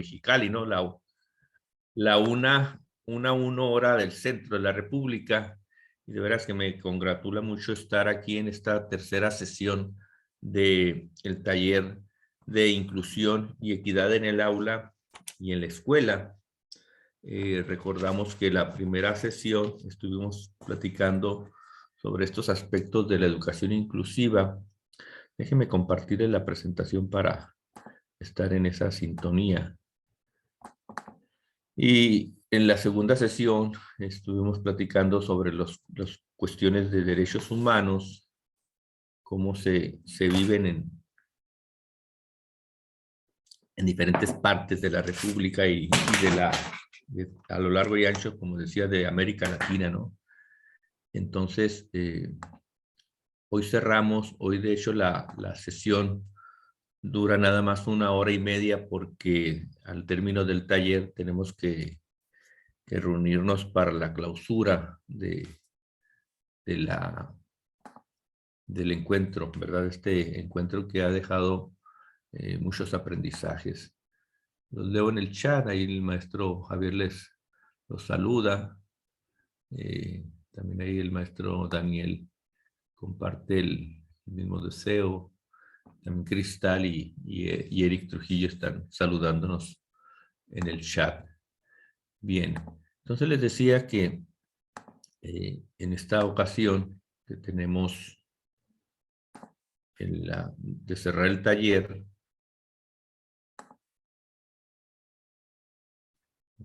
Mexicali, ¿no? La una hora del centro de la República. Y de veras que me congratula mucho estar aquí en esta tercera sesión del taller de inclusión y equidad en el aula y en la escuela. Recordamos que la primera sesión estuvimos platicando sobre estos aspectos de la educación inclusiva. Déjenme compartirles la presentación para estar en esa sintonía. Y en la segunda sesión estuvimos platicando sobre las cuestiones de derechos humanos, cómo se viven en diferentes partes de la República y a lo largo y ancho, como decía, de América Latina, ¿no? Entonces, hoy cerramos, hoy de hecho la sesión dura nada más 1 hora y media porque al término del taller tenemos que reunirnos para la clausura del encuentro, ¿verdad? Este encuentro que ha dejado muchos aprendizajes. Los leo en el chat, ahí el maestro Javier los saluda. También ahí el maestro Daniel comparte el mismo deseo. También Cristal y Eric Trujillo están saludándonos en el chat. Bien, entonces les decía que en esta ocasión que tenemos de cerrar el taller,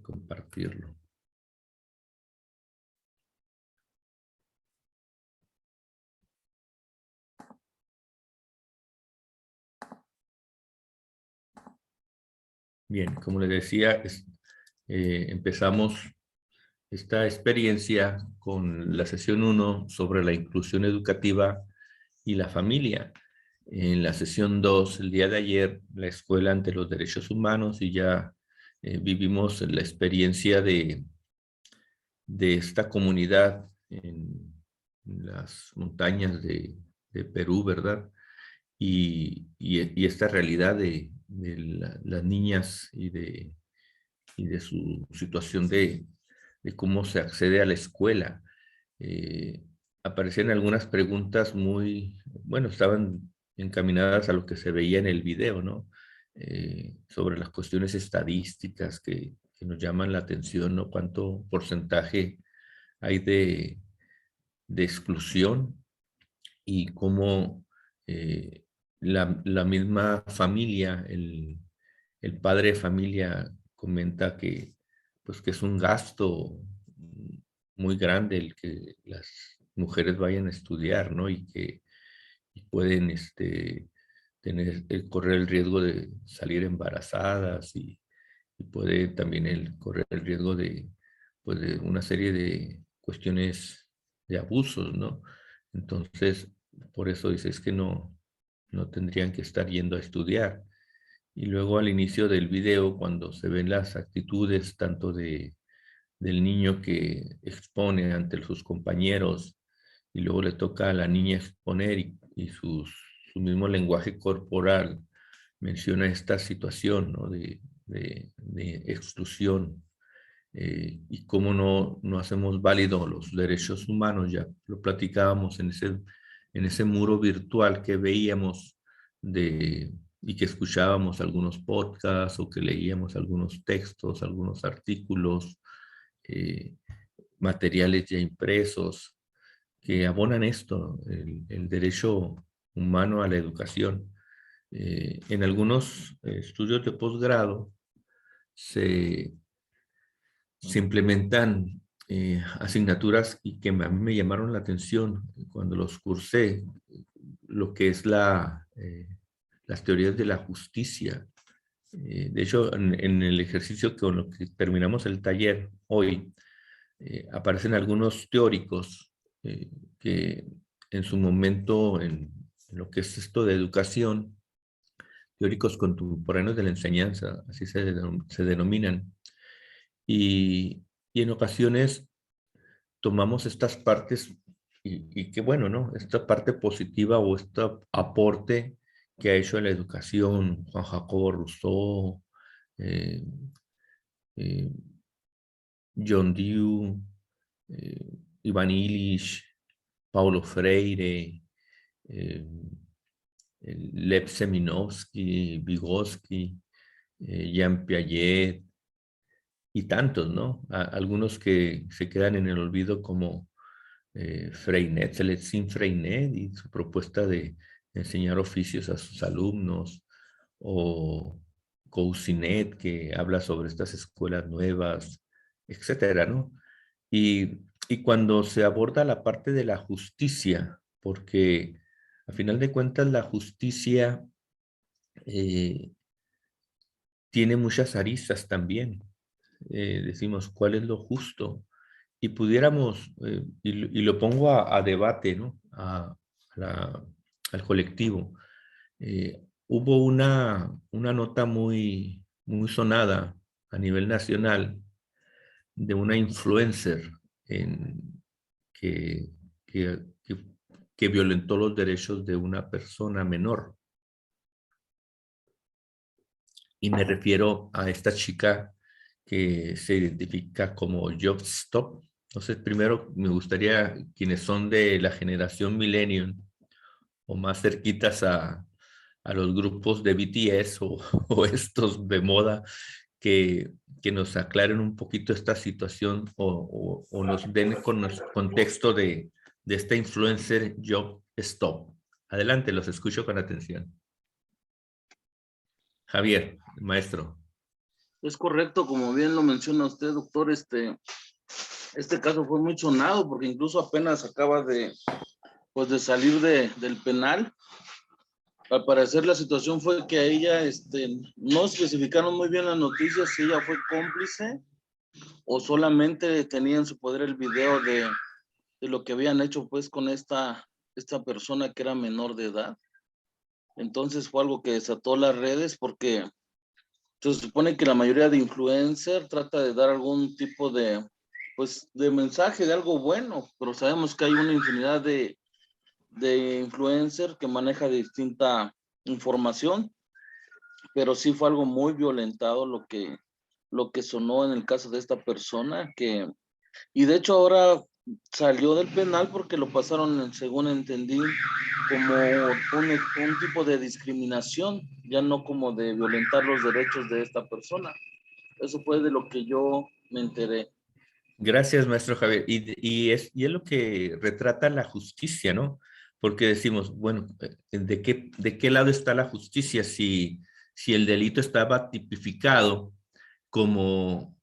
compartirlo. Bien, como les decía, empezamos esta experiencia con la sesión 1 sobre la inclusión educativa y la familia. En la sesión 2, el día de ayer, la escuela ante los derechos humanos, y ya vivimos la experiencia de esta comunidad en las montañas de Perú, ¿verdad? Y esta realidad de las niñas y de su situación de cómo se accede a la escuela. Aparecían algunas preguntas muy, bueno, estaban encaminadas a lo que se veía en el video, ¿no? Sobre las cuestiones estadísticas que nos llaman la atención, ¿no? ¿Cuánto porcentaje hay de exclusión y cómo la misma familia, el padre de familia comenta que, pues, que es un gasto muy grande el que las mujeres vayan a estudiar, ¿no? Y que pueden correr el riesgo de salir embarazadas y puede también correr el riesgo de, pues, de una serie de cuestiones de abusos, ¿no? Entonces, por eso dices que no tendrían que estar yendo a estudiar. Y luego al inicio del video, cuando se ven las actitudes tanto del niño que expone ante sus compañeros y luego le toca a la niña exponer y su mismo lenguaje corporal menciona esta situación, ¿no? de exclusión y cómo no hacemos válido los derechos humanos. Ya lo platicábamos en ese muro virtual que veíamos y que escuchábamos algunos podcasts o que leíamos algunos textos, algunos artículos, eh, materiales ya impresos que abonan esto, el derecho humano a la educación. En algunos estudios de posgrado se implementan asignaturas y que a mí me llamaron la atención cuando los cursé, lo que es las teorías de la justicia. De hecho, en el ejercicio con lo que terminamos el taller hoy, aparecen algunos teóricos que en su momento, en lo que es esto de educación, teóricos contemporáneos de la enseñanza, así se denominan, y en ocasiones tomamos estas partes y qué bueno, ¿no? Esta parte positiva o este aporte que ha hecho en la educación Juan Jacobo Rousseau, eh, eh, John Dewey, Ivan Illich, Paulo Freire, eh, Lev Seminovsky, Vygotsky, Jean Piaget y tantos, ¿no? Algunos que se quedan en el olvido como Freinet, Celestín Freinet y su propuesta de enseñar oficios a sus alumnos, o Cousinet, que habla sobre estas escuelas nuevas, etcétera, ¿no? Y cuando se aborda la parte de la justicia, porque a final de cuentas la justicia eh, tiene muchas aristas también. Decimos, ¿cuál es lo justo? Y pudiéramos, y lo pongo a debate, ¿no? Al colectivo. Hubo una nota muy sonada a nivel nacional de una influencer en, que, que, que, que violentó los derechos de una persona menor. Y me refiero a esta chica que se identifica como Job Stop. Entonces, primero me gustaría, quienes son de la generación Millennium o más cerquitas a los grupos de BTS o estos de moda, que nos aclaren un poquito esta situación o nos den con contexto de esta influencer Job Stop. Adelante, los escucho con atención. Javier, maestro. Es correcto, como bien lo menciona usted, doctor, este caso fue muy sonado porque incluso apenas acaba de salir del penal. Al parecer la situación fue que a ella no especificaron muy bien las noticias si ella fue cómplice o solamente tenía en su poder el video de lo que habían hecho pues con esta persona que era menor de edad. Entonces fue algo que desató las redes porque se supone que la mayoría de influencers trata de dar algún tipo de mensaje de algo bueno, pero sabemos que hay una infinidad de influencers que maneja distinta información, pero sí fue algo muy violentado lo que sonó en el caso de esta persona, y de hecho ahora salió del penal porque lo pasaron, según entendí, como un tipo de discriminación, ya no como de violentar los derechos de esta persona. Eso fue de lo que yo me enteré. Gracias, maestro Javier. Y es lo que retrata la justicia, ¿no? Porque decimos, bueno, ¿de qué lado está la justicia si el delito estaba tipificado como,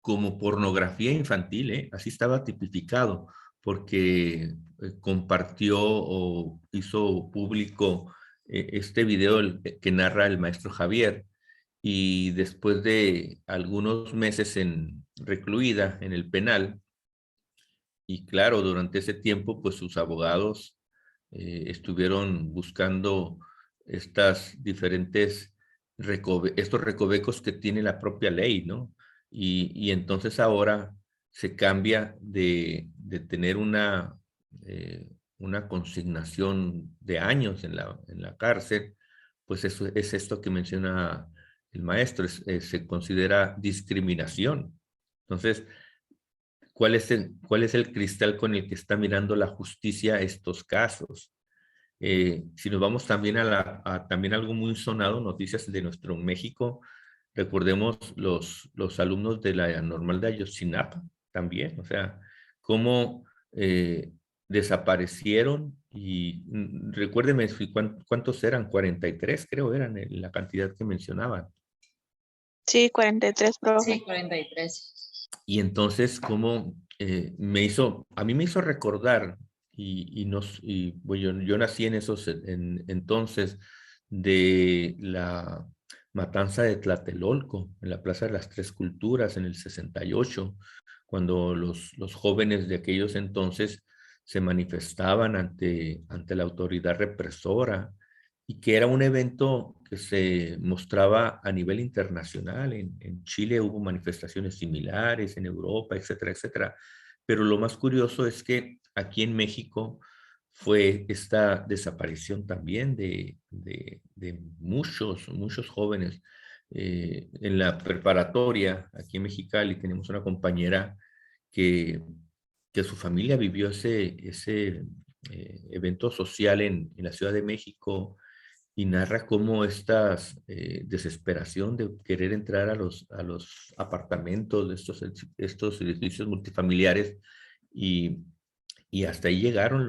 como pornografía infantil, ¿eh? Así estaba tipificado, porque compartió o hizo público este video que narra el maestro Javier, y después de algunos meses recluida en el penal, y claro, durante ese tiempo, pues sus abogados estuvieron buscando estas diferentes estos recovecos que tiene la propia ley, ¿no? Y entonces ahora se cambia de tener una consignación de años en la cárcel, pues eso es esto que menciona el maestro, se considera discriminación. Entonces, cuál es el cristal con el que está mirando la justicia estos casos? Si nos vamos también también algo muy sonado, noticias de nuestro México, recordemos los alumnos de la normal de Ayotzinapa también, o sea, cómo desaparecieron y recuérdeme cuántos eran, 43 creo eran la cantidad que mencionaban. Sí, 43, profe. Sí, 43. Y entonces, como a mí me hizo recordar, bueno, yo nací en entonces de la matanza de Tlatelolco, en la Plaza de las Tres Culturas, en el 68, cuando los jóvenes de aquellos entonces se manifestaban ante la autoridad represora, y que era un evento que se mostraba a nivel internacional. En Chile hubo manifestaciones similares, en Europa, etcétera, etcétera. Pero lo más curioso es que aquí en México fue esta desaparición también de muchos jóvenes. en la preparatoria, aquí en Mexicali, tenemos una compañera que, que su familia vivió ese evento social en la Ciudad de México y narra cómo esta desesperación de querer entrar a los apartamentos de estos edificios multifamiliares y, y hasta ahí llegaron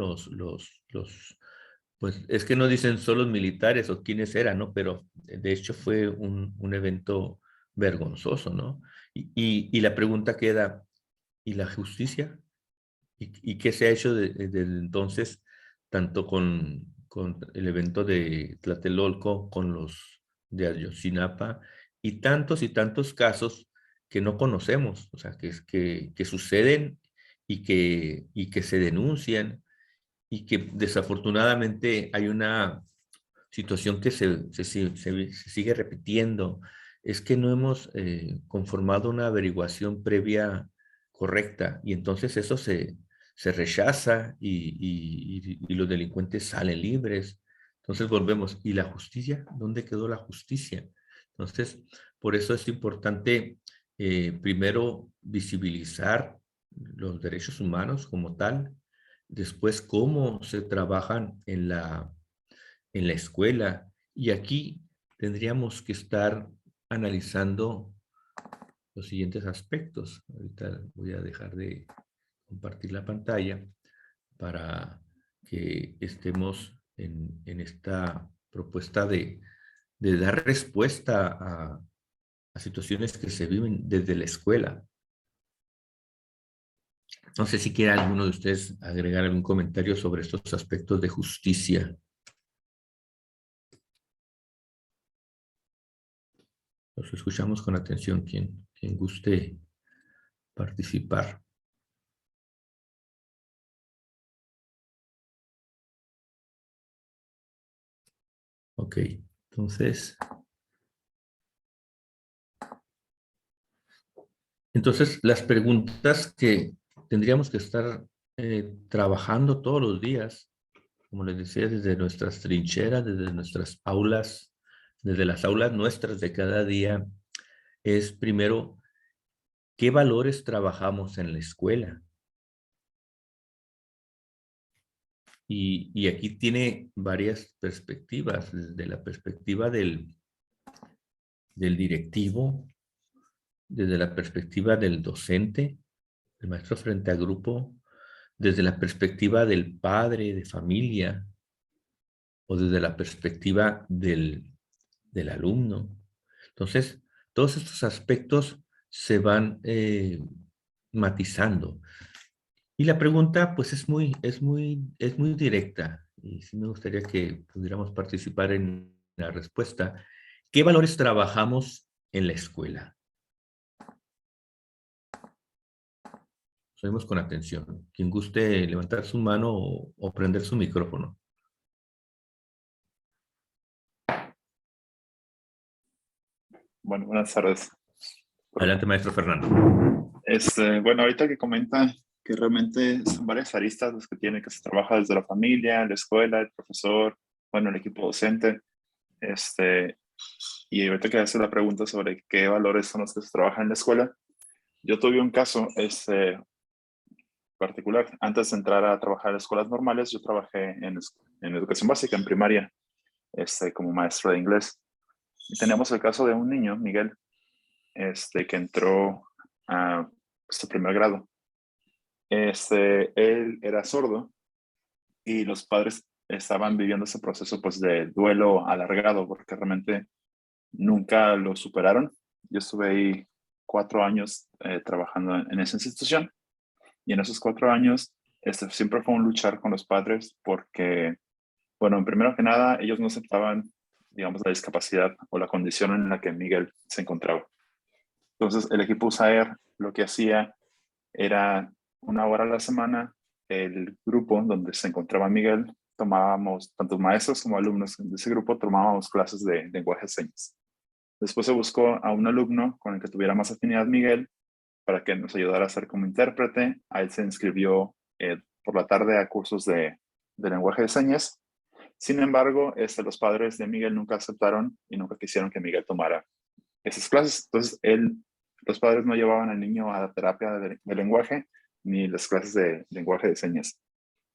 pues es que no dicen solo los militares o quiénes eran, ¿no? Pero de hecho fue un evento vergonzoso, ¿no? Y la pregunta queda, ¿y la justicia? ¿Y qué se ha hecho desde entonces, tanto con el evento de Tlatelolco, con los de Ayotzinapa, y tantos casos que no conocemos, o sea, que suceden y que se denuncian y que desafortunadamente hay una situación que se sigue repitiendo, es que no hemos conformado una averiguación previa correcta y entonces eso se rechaza y los delincuentes salen libres. Entonces volvemos, ¿y la justicia? ¿Dónde quedó la justicia? Entonces, por eso es importante primero visibilizar los derechos humanos como tal, después cómo se trabajan en la escuela. Y aquí tendríamos que estar analizando los siguientes aspectos. Ahorita voy a dejar de compartir la pantalla para que estemos en esta propuesta de dar respuesta a situaciones que se viven desde la escuela. No sé si quiere alguno de ustedes agregar algún comentario sobre estos aspectos de justicia. Los escuchamos con atención, quien guste participar. Ok, entonces las preguntas que tendríamos que estar trabajando todos los días, como les decía, desde nuestras trincheras, desde nuestras aulas, desde las aulas nuestras de cada día, es primero, ¿qué valores trabajamos en la escuela? Y aquí tiene varias perspectivas, desde la perspectiva del directivo, desde la perspectiva del docente, el maestro frente a grupo, desde la perspectiva del padre de familia o desde la perspectiva del alumno. Entonces, todos estos aspectos se van matizando. Y la pregunta, pues, es muy directa. Y sí me gustaría que pudiéramos participar en la respuesta. ¿Qué valores trabajamos en la escuela? Oímos con atención. Quien guste levantar su mano o prender su micrófono. Bueno, buenas tardes. Adelante, maestro Fernando. Bueno, ahorita que comenta que realmente son varias aristas las que tiene, que se trabaja desde la familia, la escuela, el profesor, bueno, el equipo docente. Y ahorita que hace la pregunta sobre qué valores son los que se trabajan en la escuela, yo tuve un caso particular. Antes de entrar a trabajar en escuelas normales, yo trabajé en educación básica, en primaria, como maestro de inglés. Y tenemos el caso de un niño, Miguel, que entró a su primer grado. Él era sordo y los padres estaban viviendo ese proceso pues de duelo alargado porque realmente nunca lo superaron. Yo estuve ahí 4 años trabajando en esa institución y en esos 4 años siempre fue un luchar con los padres porque, bueno, primero que nada, ellos no aceptaban, digamos, la discapacidad o la condición en la que Miguel se encontraba. Entonces, el equipo USAER lo que hacía era 1 hora a la semana, el grupo donde se encontraba Miguel, tomábamos, tanto maestros como alumnos de ese grupo, tomábamos clases de lenguaje de señas. Después se buscó a un alumno con el que tuviera más afinidad Miguel para que nos ayudara a ser como intérprete. A él se inscribió por la tarde a cursos de lenguaje de señas. Sin embargo, los padres de Miguel nunca aceptaron y nunca quisieron que Miguel tomara esas clases. Entonces, los padres no llevaban al niño a la terapia de lenguaje ni las clases de lenguaje de señas.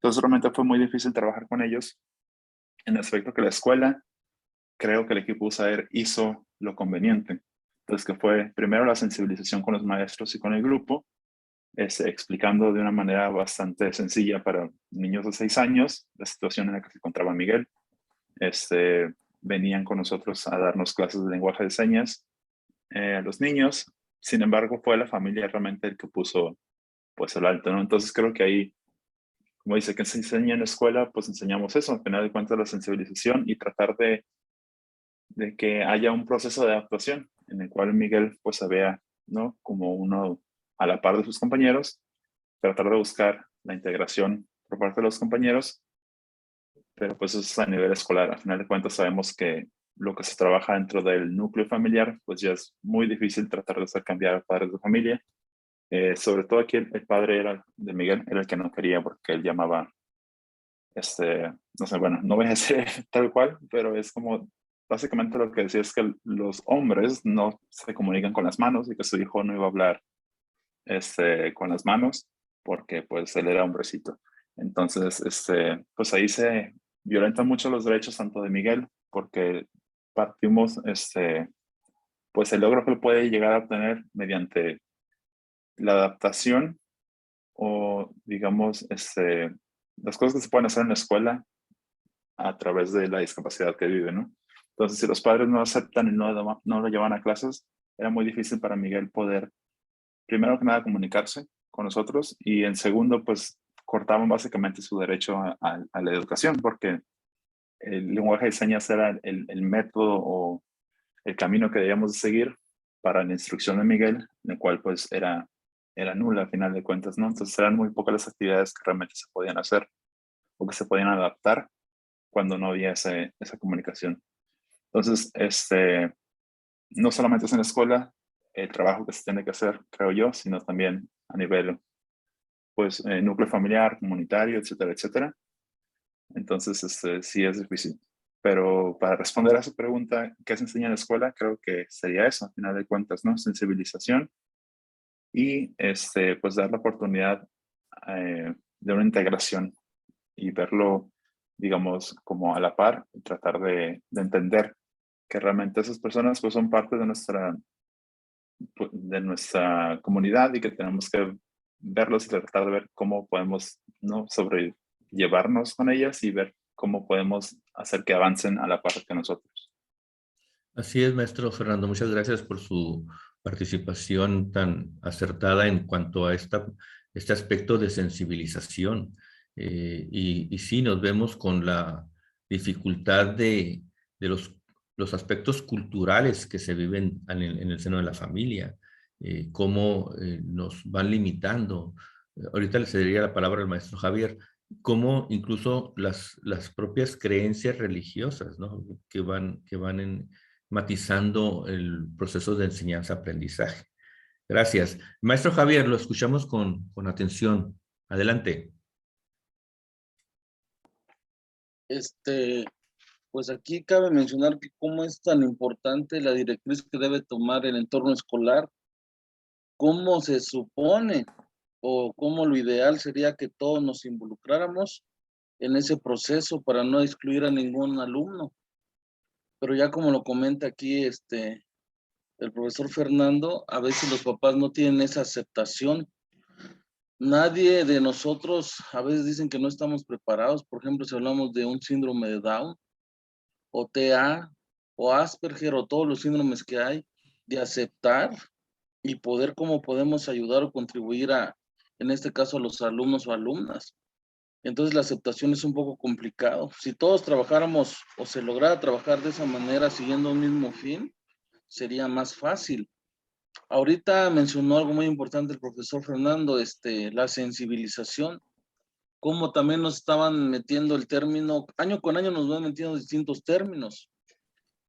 Entonces, realmente fue muy difícil trabajar con ellos en el aspecto que la escuela, creo que el equipo USAER hizo lo conveniente. Entonces, que fue primero la sensibilización con los maestros y con el grupo, explicando de una manera bastante sencilla para niños de 6 años la situación en la que se encontraba Miguel. Venían con nosotros a darnos clases de lenguaje de señas a los niños. Sin embargo, fue la familia realmente el que puso pues el alto, ¿no? Entonces creo que ahí, como dice, que se enseña en la escuela, pues enseñamos eso, al final de cuentas la sensibilización y tratar de que haya un proceso de adaptación en el cual Miguel pues se vea, ¿no? Como uno a la par de sus compañeros, tratar de buscar la integración por parte de los compañeros, pero pues eso es a nivel escolar. Al final de cuentas sabemos que lo que se trabaja dentro del núcleo familiar, pues ya es muy difícil tratar de hacer cambiar a padres de familia. Sobre todo aquí el padre de Miguel era el que no quería porque él llamaba, no sé, bueno, no voy a decir tal cual, pero es como, básicamente lo que decía es que los hombres no se comunican con las manos y que su hijo no iba a hablar con las manos porque pues él era hombrecito. Entonces, pues ahí se violentan mucho los derechos tanto de Miguel porque partimos, pues el logro que él puede llegar a obtener mediante la adaptación o digamos, las cosas que se pueden hacer en la escuela a través de la discapacidad que vive, ¿no? Entonces, si los padres no aceptan y no lo llevan a clases, era muy difícil para Miguel poder, primero que nada, comunicarse con nosotros y en segundo, pues cortaban básicamente su derecho a la educación porque el lenguaje de señas era el método o el camino que debíamos de seguir para la instrucción de Miguel, el cual pues era nula a final de cuentas, ¿no? Entonces eran muy pocas las actividades que realmente se podían hacer o que se podían adaptar cuando no había esa comunicación. Entonces, no solamente es en la escuela el trabajo que se tiene que hacer, creo yo, sino también a nivel, pues, núcleo familiar, comunitario, etcétera, etcétera. Entonces, sí es difícil. Pero para responder a su pregunta, ¿qué se enseña en la escuela? Creo que sería eso, al final de cuentas, ¿no? Sensibilización y, pues, dar la oportunidad de una integración y verlo, digamos, como a la par, y tratar de entender que realmente esas personas pues son parte de nuestra comunidad y que tenemos que verlos y tratar de ver cómo podemos, ¿no? Sobrellevarnos con ellas y ver cómo podemos hacer que avancen a la par que nosotros. Así es, maestro Fernando. Muchas gracias por su participación tan acertada en cuanto a este aspecto de sensibilización. Y sí, nos vemos con la dificultad de los aspectos culturales que se viven en el seno de la familia, cómo nos van limitando. Ahorita le cedería la palabra al maestro Javier, cómo incluso las propias creencias religiosas, ¿no? que van matizando el proceso de enseñanza-aprendizaje. Gracias. Maestro Javier, lo escuchamos con atención. Adelante. Pues aquí cabe mencionar que cómo es tan importante la directriz que debe tomar el entorno escolar, cómo se supone o cómo lo ideal sería que todos nos involucráramos en ese proceso para no excluir a ningún alumno. Pero ya como lo comenta aquí el profesor Fernando, a veces los papás no tienen esa aceptación. Nadie de nosotros, a veces dicen que no estamos preparados. Por ejemplo, si hablamos de un síndrome de Down, o TEA, o Asperger, o todos los síndromes que hay, de aceptar y poder cómo podemos ayudar o contribuir en este caso, a los alumnos o alumnas. Entonces la aceptación es un poco complicado. Si todos trabajáramos o se lograra trabajar de esa manera siguiendo un mismo fin, sería más fácil. Ahorita mencionó algo muy importante el profesor Fernando, la sensibilización, como también nos estaban metiendo el término, año con año nos van metiendo distintos términos,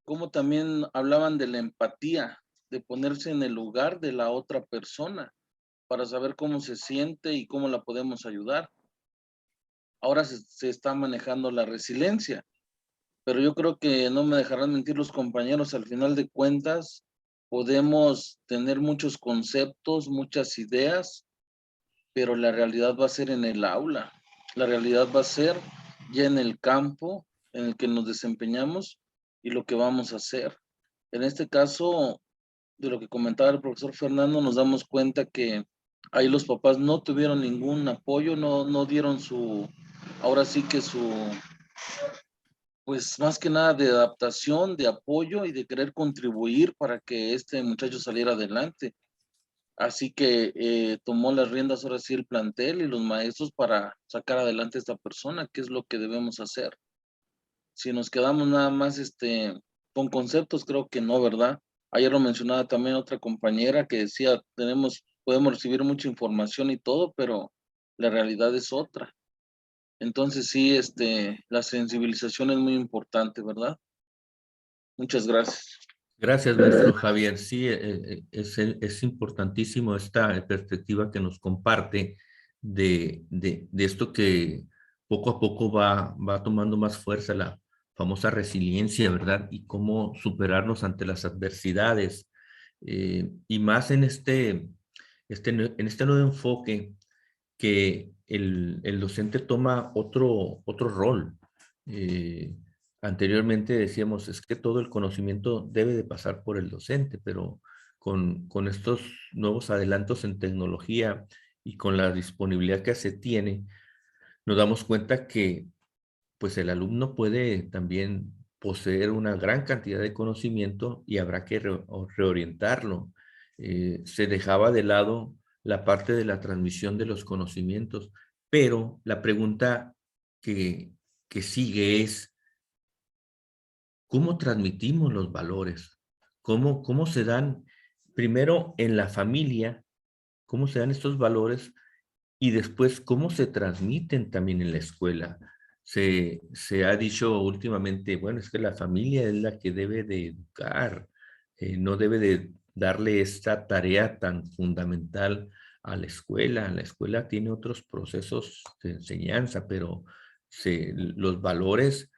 como también hablaban de la empatía, de ponerse en el lugar de la otra persona para saber cómo se siente y cómo la podemos ayudar. Ahora se está manejando la resiliencia, pero yo creo que no me dejarán mentir los compañeros, al final de cuentas, podemos tener muchos conceptos, muchas ideas, pero la realidad va a ser en el aula. La realidad va a ser ya en el campo en el que nos desempeñamos y lo que vamos a hacer. En este caso, de lo que comentaba el profesor Fernando, nos damos cuenta que ahí los papás no tuvieron ningún apoyo, no dieron ahora sí que pues más que nada de adaptación, de apoyo y de querer contribuir para que este muchacho saliera adelante. Así que tomó las riendas ahora sí el plantel y los maestros para sacar adelante a esta persona, que es lo que debemos hacer. Si nos quedamos nada más con conceptos, creo que no, ¿verdad? Ayer lo mencionaba también otra compañera que decía, podemos recibir mucha información y todo, pero la realidad es otra. Entonces sí, la sensibilización es muy importante, ¿verdad? Muchas gracias. Gracias, maestro Javier. Sí, es importantísimo esta perspectiva que nos comparte de esto que poco a poco va tomando más fuerza, la famosa resiliencia, ¿verdad? Y cómo superarnos ante las adversidades. Y más en en este nuevo enfoque que el docente toma otro rol. Eh, Anteriormente decíamos, es que todo el conocimiento debe de pasar por el docente, pero con estos nuevos adelantos en tecnología y con la disponibilidad que se tiene, nos damos cuenta que pues el alumno puede también poseer una gran cantidad de conocimiento y habrá que reorientarlo. Se dejaba de lado la parte de la transmisión de los conocimientos, pero la pregunta que sigue es, ¿cómo transmitimos los valores? ¿Cómo se dan, primero en la familia, cómo se dan estos valores y después cómo se transmiten también en la escuela? Se ha dicho últimamente, bueno, es que la familia es la que debe de educar, no debe de darle esta tarea tan fundamental a la escuela. La escuela tiene otros procesos de enseñanza, pero los valores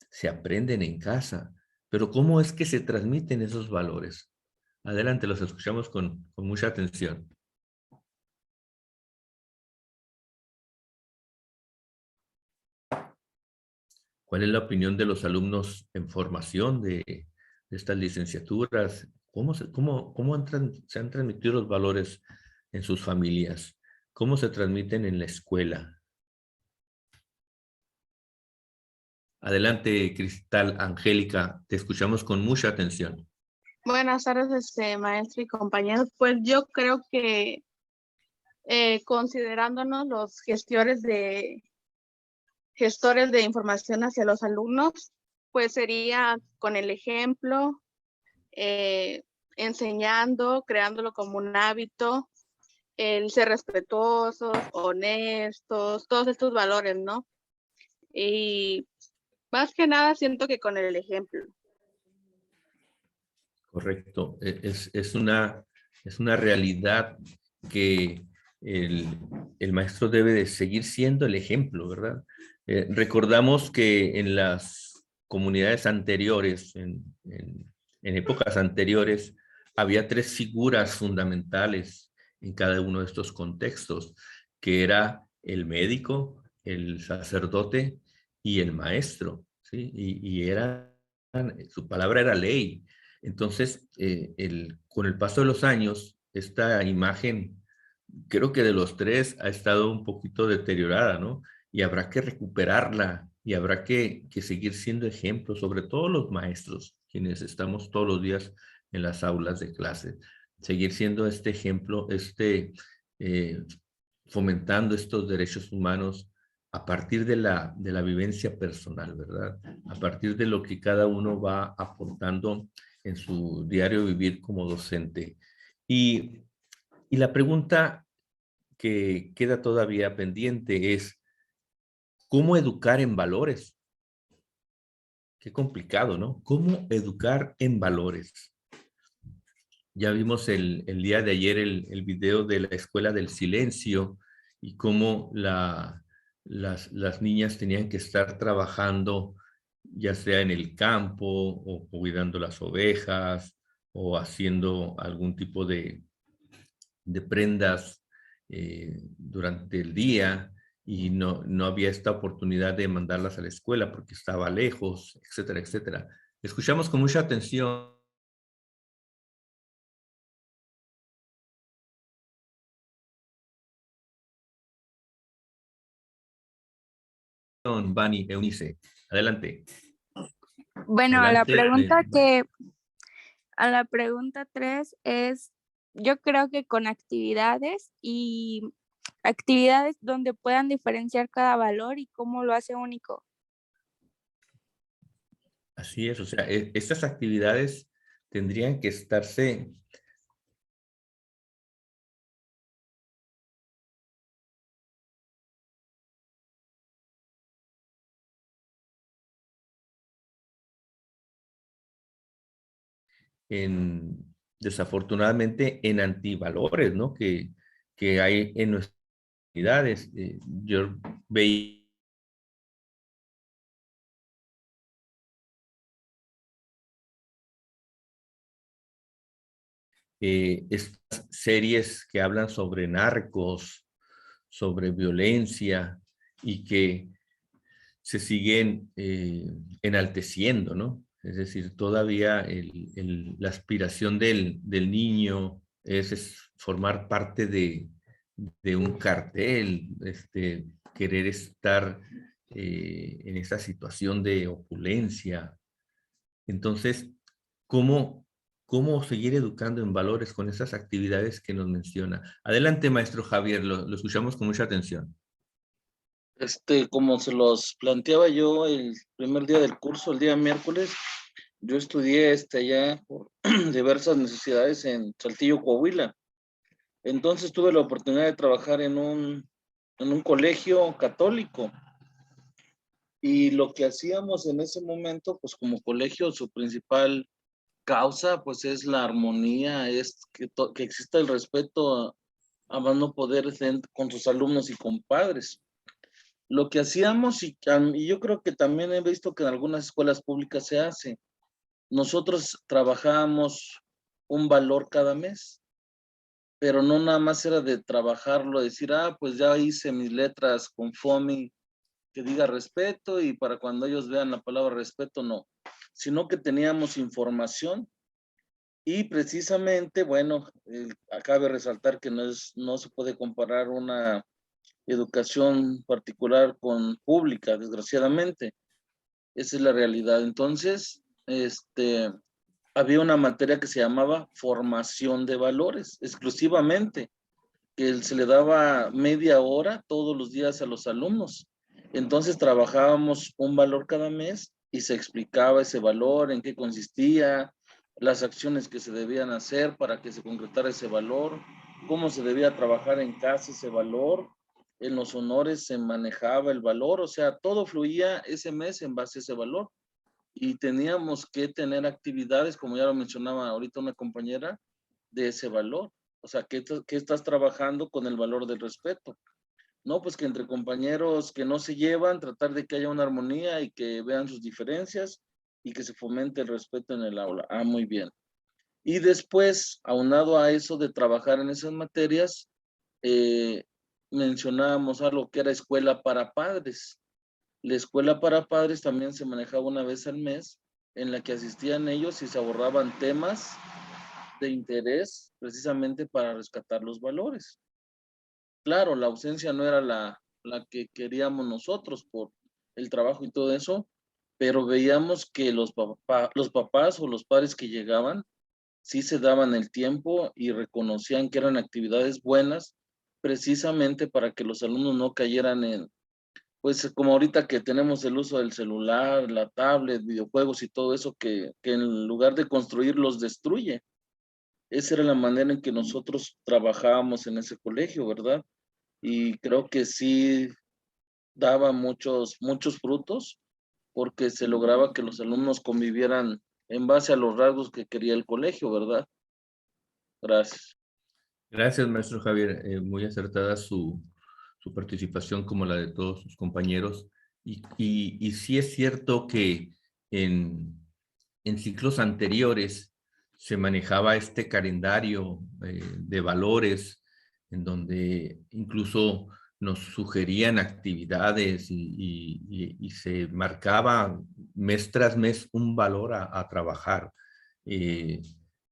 se aprenden en casa. Pero ¿cómo es que se transmiten esos valores? Adelante, los escuchamos con mucha atención. ¿Cuál es la opinión de los alumnos en formación de estas licenciaturas? ¿Cómo se han transmitido los valores en sus familias? ¿Cómo se transmiten en la escuela? Adelante, Cristal Angélica, te escuchamos con mucha atención. Buenas tardes, maestro y compañeros. Pues yo creo que considerándonos los gestores de información hacia los alumnos, pues sería con el ejemplo, enseñando, creándolo como un hábito, el ser respetuosos, honestos, todos estos valores, ¿no? Y más que nada siento que con el ejemplo. Correcto. Es una realidad que el maestro debe de seguir siendo el ejemplo, ¿verdad? Recordamos que en las comunidades anteriores, en épocas anteriores, había tres figuras fundamentales en cada uno de estos contextos, que era el médico, el sacerdote y el maestro, ¿sí? Su palabra era ley. Entonces, con el paso de los años, esta imagen, creo que de los tres ha estado un poquito deteriorada, ¿no? Y habrá que recuperarla y habrá que seguir siendo ejemplo, sobre todo los maestros, quienes estamos todos los días en las aulas de clase. Seguir siendo este ejemplo, eh, fomentando estos derechos humanos a partir de la vivencia personal, ¿verdad? A partir de lo que cada uno va aportando en su diario vivir como docente. Y la pregunta que queda todavía pendiente es, ¿cómo educar en valores? Qué complicado, ¿no? ¿Cómo educar en valores? Ya vimos el día de ayer el video de la Escuela del Silencio y cómo las niñas tenían que estar trabajando ya sea en el campo o cuidando las ovejas o haciendo algún tipo de prendas durante el día y no había esta oportunidad de mandarlas a la escuela porque estaba lejos, etcétera, etcétera. Escuchamos con mucha atención, Vani, Eunice. Adelante. Bueno, Adelante. a la pregunta 3 es, yo creo que con actividades y actividades donde puedan diferenciar cada valor y cómo lo hace único. Así es, o sea, estas actividades tendrían que estarse desafortunadamente en antivalores, ¿no? Que hay en nuestras comunidades. Yo veía estas series que hablan sobre narcos, sobre violencia y que se siguen enalteciendo, ¿no? Es decir, todavía la aspiración del niño es formar parte de un cartel, querer estar en esa situación de opulencia. Entonces, ¿cómo seguir educando en valores con esas actividades que nos menciona? Adelante, maestro Javier, lo escuchamos con mucha atención. Como se los planteaba yo el primer día del curso, el día miércoles, yo estudié allá por diversas necesidades en Saltillo, Coahuila. Entonces tuve la oportunidad de trabajar en un colegio católico. Y lo que hacíamos en ese momento, pues como colegio, su principal causa, pues es la armonía, es que exista el respeto a más no poder con sus alumnos y con padres. Lo que hacíamos, y yo creo que también he visto que en algunas escuelas públicas se hace, nosotros trabajábamos un valor cada mes, pero no nada más era de trabajarlo, decir, pues ya hice mis letras con FOMI, que diga respeto, y para cuando ellos vean la palabra respeto, no, sino que teníamos información. Y precisamente, bueno, cabe resaltar que no se puede comparar una educación particular con pública, desgraciadamente. Esa es la realidad. Entonces, había una materia que se llamaba formación de valores, exclusivamente, que se le daba media hora todos los días a los alumnos. Entonces trabajábamos un valor cada mes y se explicaba ese valor, en qué consistía, las acciones que se debían hacer para que se concretara ese valor, cómo se debía trabajar en casa ese valor, en los honores se manejaba el valor, o sea, todo fluía ese mes en base a ese valor. Y teníamos que tener actividades, como ya lo mencionaba ahorita una compañera, de ese valor. O sea, ¿qué estás trabajando con el valor del respeto? No, pues que entre compañeros que no se llevan, tratar de que haya una armonía y que vean sus diferencias y que se fomente el respeto en el aula. Muy bien. Y después, aunado a eso de trabajar en esas materias, mencionábamos algo que era escuela para padres. La escuela para padres también se manejaba una vez al mes, en la que asistían ellos y se abordaban temas de interés precisamente para rescatar los valores. Claro, la ausencia no era la que queríamos nosotros por el trabajo y todo eso, pero veíamos que los papás o los padres que llegaban sí se daban el tiempo y reconocían que eran actividades buenas precisamente para que los alumnos no cayeran en, pues como ahorita que tenemos el uso del celular, la tablet, videojuegos y todo eso que en lugar de construir los destruye. Esa era la manera en que nosotros trabajábamos en ese colegio, ¿verdad? Y creo que sí daba muchos frutos porque se lograba que los alumnos convivieran en base a los rasgos que quería el colegio, ¿verdad? Gracias. Gracias, maestro Javier. Muy acertada su participación como la de todos sus compañeros. Y sí es cierto que en ciclos anteriores se manejaba este calendario de valores en donde incluso nos sugerían actividades y se marcaba mes tras mes un valor a trabajar.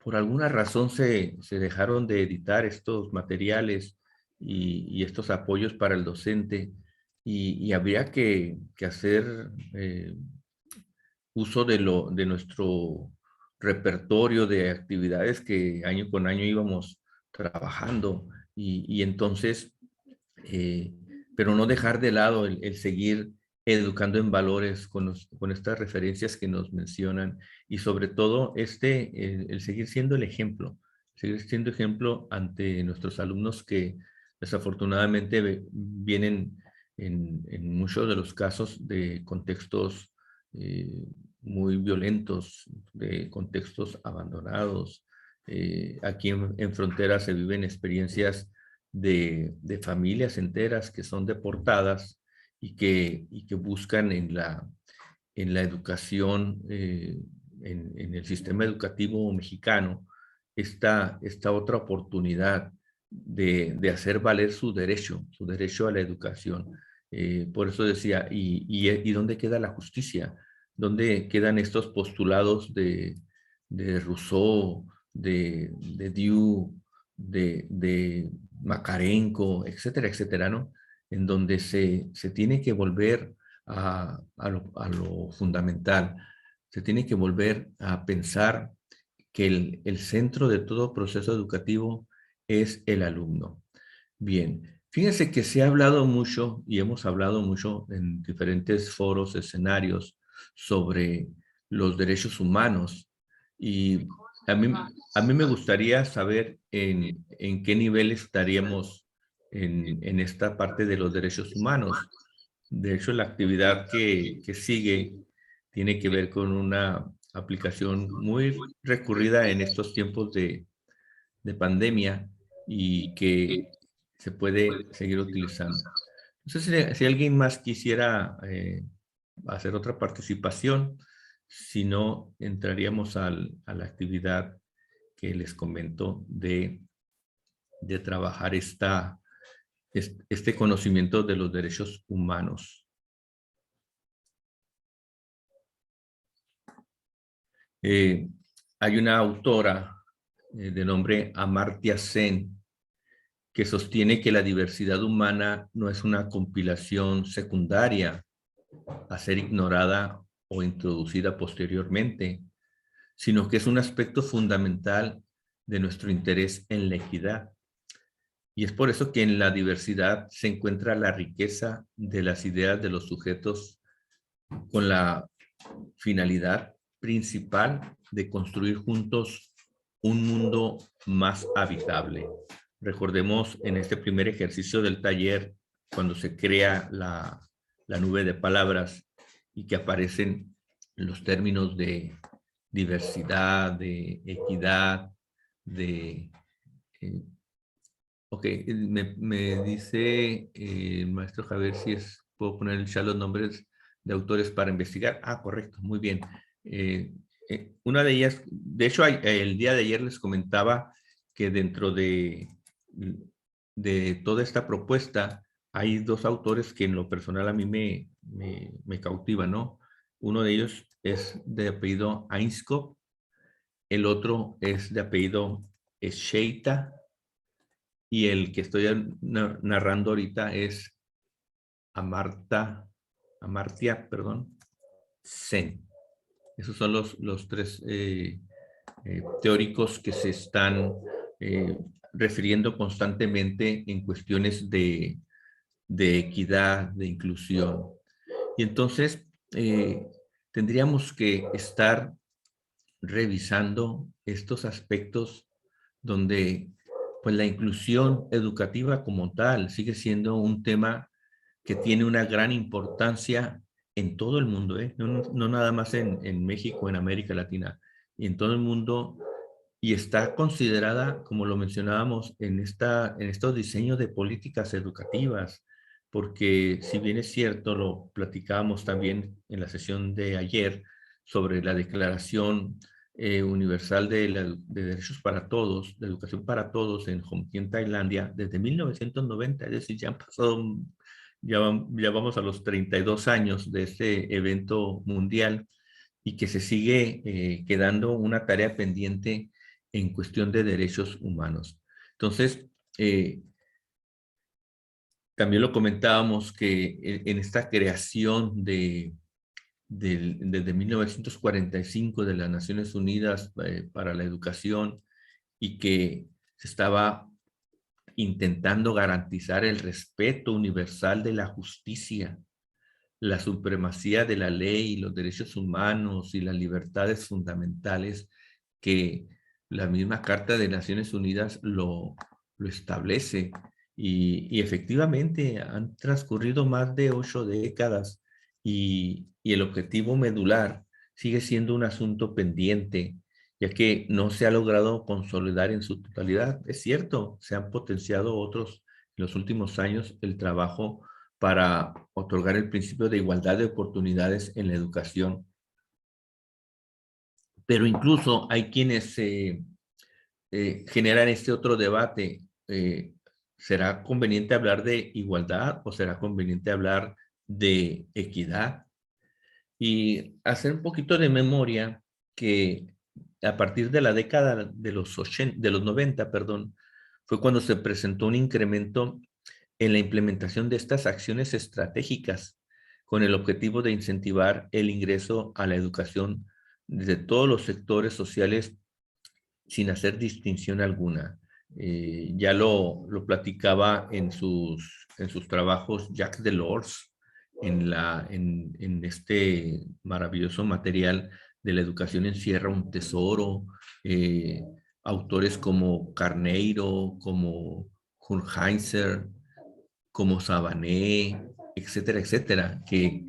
Por alguna razón se dejaron de editar estos materiales y estos apoyos para el docente y habría que hacer uso de nuestro repertorio de actividades que año con año íbamos trabajando y entonces, pero no dejar de lado el seguir educando en valores con estas referencias que nos mencionan y sobre todo el seguir siendo seguir siendo ejemplo ante nuestros alumnos que desafortunadamente vienen en muchos de los casos de contextos muy violentos, de contextos abandonados. Aquí en frontera se viven experiencias de familias enteras que son deportadas y que buscan en la educación, en el sistema educativo mexicano, esta otra oportunidad de hacer valer su derecho a la educación. Por eso decía, ¿y dónde queda la justicia? ¿Dónde quedan estos postulados de Rousseau, de Diu, de Makarenko, etcétera, etcétera, ¿no? En donde se tiene que volver a lo fundamental, se tiene que volver a pensar que el centro de todo proceso educativo es el alumno. Bien, fíjense que se ha hablado mucho y hemos hablado mucho en diferentes foros, escenarios sobre los derechos humanos y a mí me gustaría saber en qué nivel estaríamos en esta parte de los derechos humanos. De hecho, la actividad que sigue tiene que ver con una aplicación muy recurrida en estos tiempos de pandemia y que se puede seguir utilizando. No sé si alguien más quisiera hacer otra participación, si no, entraríamos a la actividad que les comento de trabajar este conocimiento de los derechos humanos. Hay una autora de nombre Amartya Sen que sostiene que la diversidad humana no es una compilación secundaria a ser ignorada o introducida posteriormente, sino que es un aspecto fundamental de nuestro interés en la equidad. Y es por eso que en la diversidad se encuentra la riqueza de las ideas de los sujetos con la finalidad principal de construir juntos un mundo más habitable. Recordemos en este primer ejercicio del taller, cuando se crea la nube de palabras y que aparecen los términos de diversidad, de equidad, ok, me dice el maestro Javier si puedo poner en el chat los nombres de autores para investigar. Ah, correcto, muy bien. Una de ellas, de hecho, el día de ayer les comentaba que dentro de toda esta propuesta hay dos autores que en lo personal a mí me cautivan, ¿no? Uno de ellos es de apellido Ainskov, el otro es de apellido Sheita, y el que estoy narrando ahorita es Amartya Sen. Esos son los tres teóricos que se están refiriendo constantemente en cuestiones de equidad, de inclusión. Y entonces tendríamos que estar revisando estos aspectos donde pues la inclusión educativa como tal sigue siendo un tema que tiene una gran importancia en todo el mundo, no nada más en México, en América Latina, y en todo el mundo, y está considerada, como lo mencionábamos, en estos diseños de políticas educativas, porque si bien es cierto, lo platicábamos también en la sesión de ayer sobre la Declaración universal de derechos para todos, de educación para todos en Hon Thieu, Tailandia, desde 1990, es decir, ya han pasado, ya vamos a los 32 años de este evento mundial y que se sigue quedando una tarea pendiente en cuestión de derechos humanos. Entonces, también lo comentábamos que en esta creación desde 1945 de las Naciones Unidas para la educación y que se estaba intentando garantizar el respeto universal de la justicia, la supremacía de la ley y los derechos humanos y las libertades fundamentales que la misma Carta de Naciones Unidas lo establece. Y efectivamente han transcurrido más de 8 décadas y el objetivo medular sigue siendo un asunto pendiente, ya que no se ha logrado consolidar en su totalidad. Es cierto, se han potenciado otros en los últimos años el trabajo para otorgar el principio de igualdad de oportunidades en la educación. Pero incluso hay quienes generan este otro debate. ¿Será conveniente hablar de igualdad o será conveniente hablar de equidad? Y hacer un poquito de memoria que a partir de la década de los 90, perdón, fue cuando se presentó un incremento en la implementación de estas acciones estratégicas con el objetivo de incentivar el ingreso a la educación de todos los sectores sociales sin hacer distinción alguna. Ya lo platicaba en sus trabajos Jacques Delors, en este maravilloso material de la educación encierra un tesoro, autores como Carneiro, como Horkheimer, como Sabané, etcétera, etcétera, que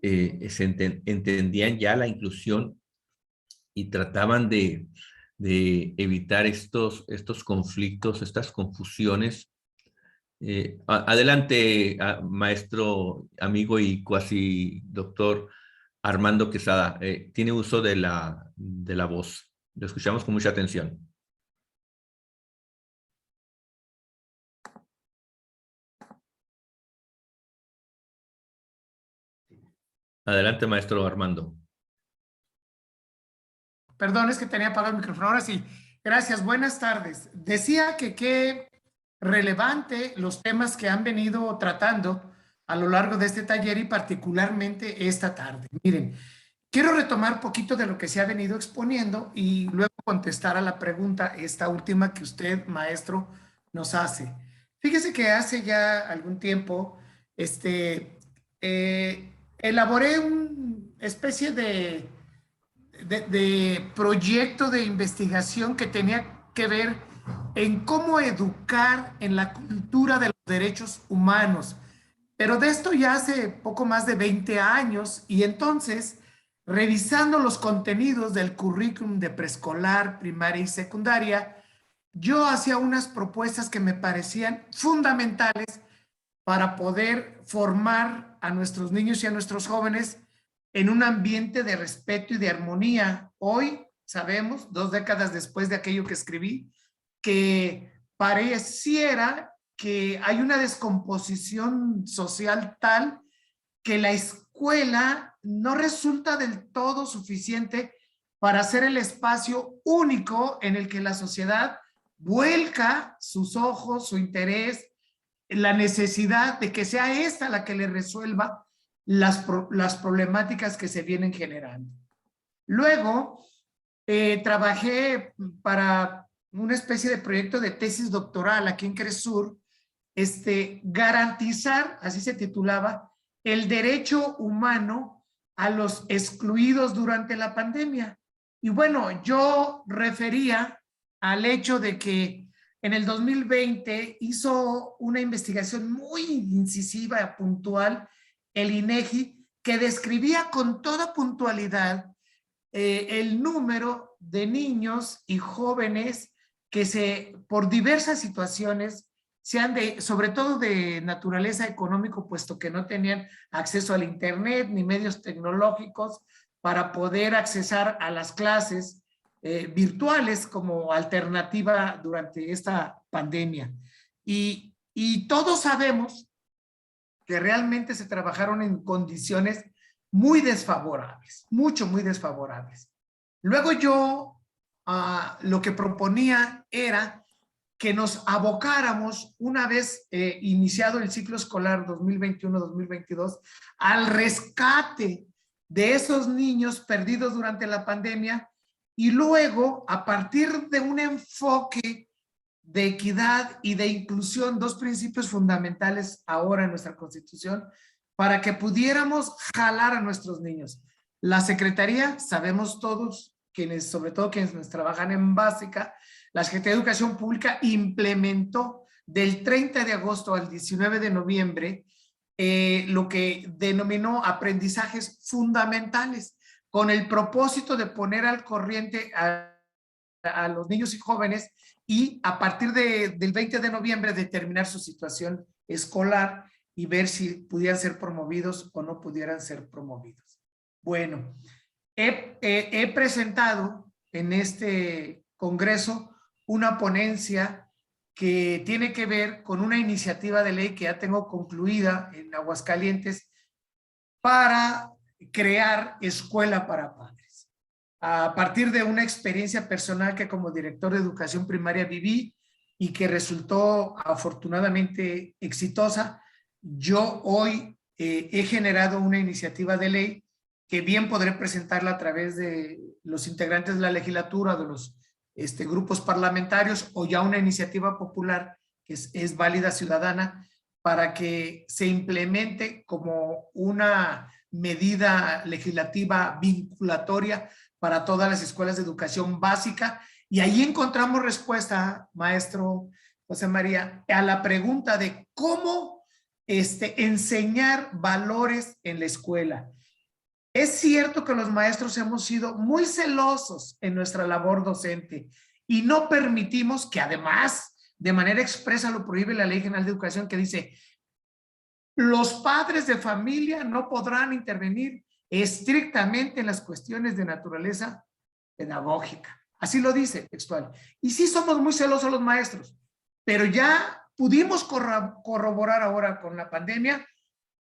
entendían ya la inclusión y trataban de evitar estos conflictos, estas confusiones. Adelante, maestro, amigo y cuasi doctor Armando Quesada. Tiene uso de la voz. Lo escuchamos con mucha atención. Adelante, maestro Armando. Perdón, es que tenía apagado el micrófono. Ahora sí. Gracias, buenas tardes. Decía que qué relevante los temas que han venido tratando a lo largo de este taller y particularmente esta tarde. Miren, quiero retomar poquito de lo que se ha venido exponiendo y luego contestar a la pregunta, esta última que usted, maestro, nos hace. Fíjese que hace ya algún tiempo elaboré una especie de proyecto de investigación que tenía que ver en cómo educar en la cultura de los derechos humanos. Pero de esto ya hace poco más de 20 años y entonces, revisando los contenidos del currículum de preescolar, primaria y secundaria, yo hacía unas propuestas que me parecían fundamentales para poder formar a nuestros niños y a nuestros jóvenes en un ambiente de respeto y de armonía. Hoy sabemos, 2 décadas después de aquello que escribí, que pareciera que hay una descomposición social tal que la escuela no resulta del todo suficiente para ser el espacio único en el que la sociedad vuelca sus ojos, su interés, la necesidad de que sea esta la que le resuelva las problemáticas que se vienen generando. Luego, trabajé para una especie de proyecto de tesis doctoral aquí en CRESUR, garantizar, así se titulaba, el derecho humano a los excluidos durante la pandemia. Y bueno, yo refería al hecho de que en el 2020 hizo una investigación muy incisiva, puntual, el INEGI, que describía con toda puntualidad el número de niños y jóvenes que por diversas situaciones, sobre todo de naturaleza económico, puesto que no tenían acceso al internet ni medios tecnológicos para poder accesar a las clases virtuales como alternativa durante esta pandemia. Y todos sabemos que realmente se trabajaron en condiciones muy desfavorables, muy desfavorables. Luego yo lo que proponía era que nos abocáramos, una vez iniciado el ciclo escolar 2021-2022, al rescate de esos niños perdidos durante la pandemia y luego, a partir de un enfoque de equidad y de inclusión, dos principios fundamentales ahora en nuestra Constitución, para que pudiéramos jalar a nuestros niños. La Secretaría, sabemos todos, quienes, sobre todo quienes trabajan en básica, la Secretaría de Educación Pública implementó del 30 de agosto al 19 de noviembre lo que denominó aprendizajes fundamentales, con el propósito de poner al corriente a los niños y jóvenes y a partir del 20 de noviembre determinar su situación escolar y ver si pudieran ser promovidos o no pudieran ser promovidos. Bueno, he presentado en este congreso una ponencia que tiene que ver con una iniciativa de ley que ya tengo concluida en Aguascalientes para crear escuela para padres. A partir de una experiencia personal que como director de educación primaria viví y que resultó afortunadamente exitosa, yo hoy he generado una iniciativa de ley que bien podré presentarla a través de los integrantes de la legislatura, de los grupos parlamentarios o ya una iniciativa popular que es válida ciudadana para que se implemente como una medida legislativa vinculatoria para todas las escuelas de educación básica. Y ahí encontramos respuesta, maestro José María, a la pregunta de cómo enseñar valores en la escuela. Es cierto que los maestros hemos sido muy celosos en nuestra labor docente y no permitimos que además de manera expresa lo prohíbe la Ley General de Educación que dice los padres de familia no podrán intervenir estrictamente en las cuestiones de naturaleza pedagógica. Así lo dice textual. Y sí somos muy celosos los maestros, pero ya pudimos corroborar ahora con la pandemia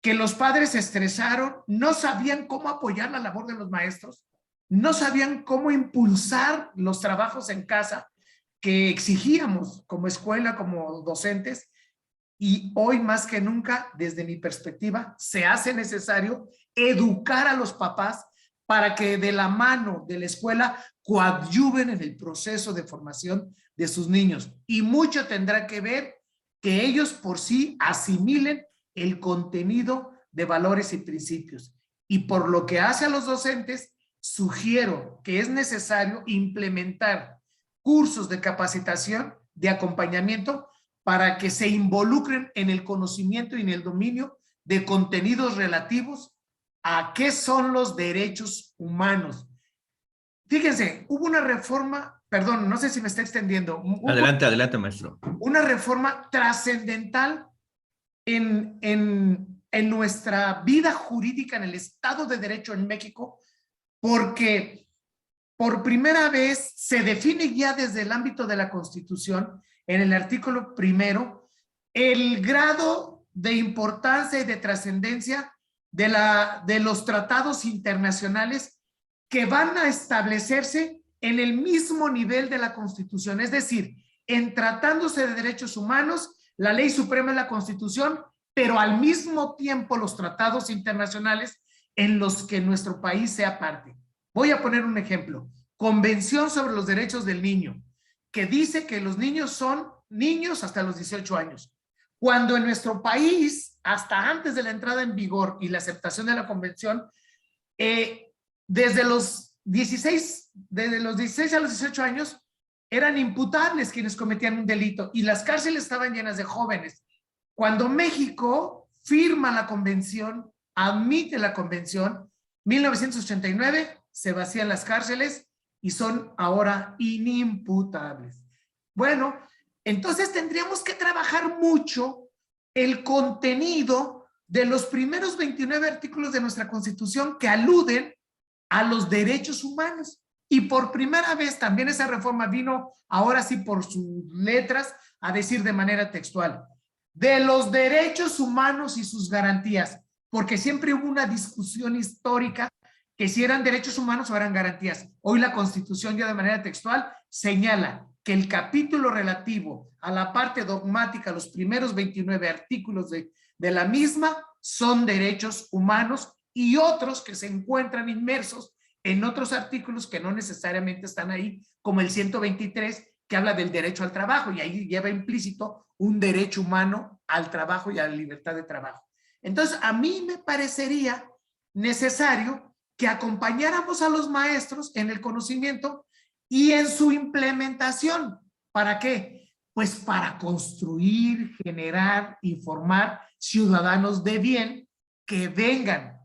que los padres se estresaron, no sabían cómo apoyar la labor de los maestros, no sabían cómo impulsar los trabajos en casa que exigíamos como escuela, como docentes, y hoy más que nunca, desde mi perspectiva, se hace necesario educar a los papás para que de la mano de la escuela coadyuven en el proceso de formación de sus niños. Y mucho tendrá que ver que ellos por sí asimilen el contenido de valores y principios. Y por lo que hace a los docentes, sugiero que es necesario implementar cursos de capacitación, de acompañamiento, para que se involucren en el conocimiento y en el dominio de contenidos relativos a qué son los derechos humanos. Fíjense, hubo una reforma, perdón, no sé si me está extendiendo. Adelante, maestro. Una reforma trascendental en nuestra vida jurídica en el Estado de Derecho en México, porque por primera vez se define ya desde el ámbito de la Constitución, en el artículo 1, el grado de importancia y de trascendencia de los tratados internacionales que van a establecerse en el mismo nivel de la Constitución, es decir, en tratándose de derechos humanos, la ley suprema es la Constitución, pero al mismo tiempo los tratados internacionales en los que nuestro país sea parte. Voy a poner un ejemplo. Convención sobre los Derechos del Niño, que dice que los niños son niños hasta los 18 años. Cuando en nuestro país, hasta antes de la entrada en vigor y la aceptación de la convención, desde los 16 a los 18 años, eran imputables quienes cometían un delito y las cárceles estaban llenas de jóvenes. Cuando México firma la convención, admite la convención, 1989, se vacían las cárceles y son ahora inimputables. Bueno, entonces tendríamos que trabajar mucho el contenido de los primeros 29 artículos de nuestra Constitución que aluden a los derechos humanos. Y por primera vez también esa reforma vino, ahora sí por sus letras, a decir de manera textual, de los derechos humanos y sus garantías, porque siempre hubo una discusión histórica que si eran derechos humanos o eran garantías. Hoy la Constitución ya de manera textual señala que el capítulo relativo a la parte dogmática, los primeros 29 artículos de la misma, son derechos humanos y otros que se encuentran inmersos en otros artículos que no necesariamente están ahí, como el 123, que habla del derecho al trabajo, y ahí lleva implícito un derecho humano al trabajo y a la libertad de trabajo. Entonces, a mí me parecería necesario que acompañáramos a los maestros en el conocimiento y en su implementación. ¿Para qué? Pues para construir, generar y formar ciudadanos de bien que vengan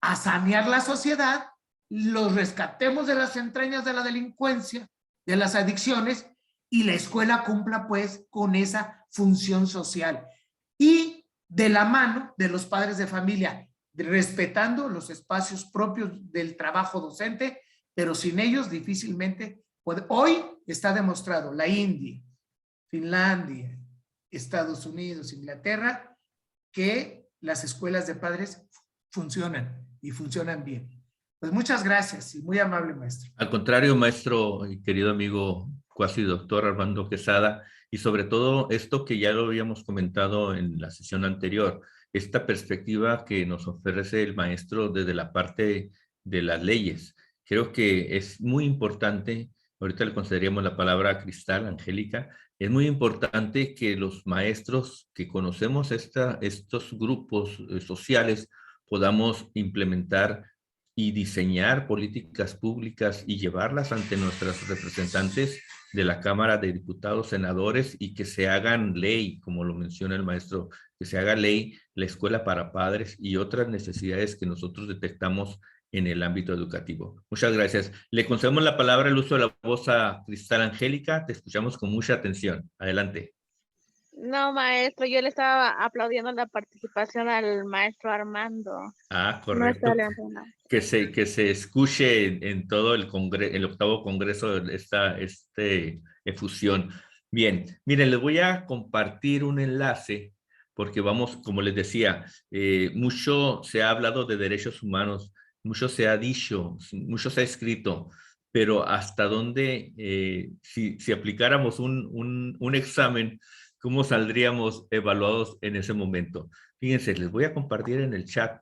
a sanear la sociedad, los rescatemos de las entrañas de la delincuencia, de las adicciones, y la escuela cumpla pues con esa función social. Y de la mano de los padres de familia, respetando los espacios propios del trabajo docente, pero sin ellos difícilmente puede. Hoy está demostrado, la India, Finlandia, Estados Unidos, Inglaterra, que las escuelas de padres funcionan y funcionan bien. Pues muchas gracias y muy amable, maestro. Al contrario, maestro y querido amigo cuasi doctor Armando Quesada, y sobre todo esto que ya lo habíamos comentado en la sesión anterior, esta perspectiva que nos ofrece el maestro desde la parte de las leyes. Creo que es muy importante, ahorita le consideraríamos la palabra Cristal, Angélica, es muy importante que los maestros que conocemos estos grupos sociales podamos implementar y diseñar políticas públicas y llevarlas ante nuestros representantes de la Cámara de Diputados, senadores, y que se hagan ley, como lo menciona el maestro, que se haga ley la escuela para padres y otras necesidades que nosotros detectamos en el ámbito educativo. Muchas gracias. Le concedemos la palabra, el uso de la voz a Cristal Angélica. Te escuchamos con mucha atención. Adelante. No, maestro, yo le estaba aplaudiendo la participación al maestro Armando. Ah, No está correcto. levantando. Que se escuche en todo el octavo congreso de esta efusión. Bien, miren, les voy a compartir un enlace porque vamos, como les decía, mucho se ha hablado de derechos humanos, mucho se ha dicho, mucho se ha escrito, pero hasta dónde, si aplicáramos un examen, ¿cómo saldríamos evaluados en ese momento? Fíjense, les voy a compartir en el chat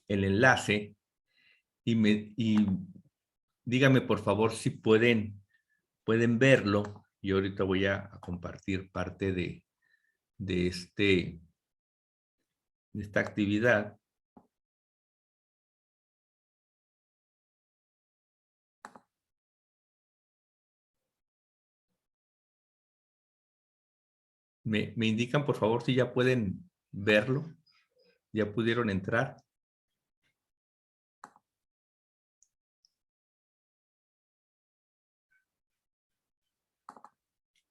el enlace y díganme por favor si pueden verlo. Y ahorita voy a compartir parte de esta actividad. Me indican por favor si ya pueden verlo, ya pudieron entrar.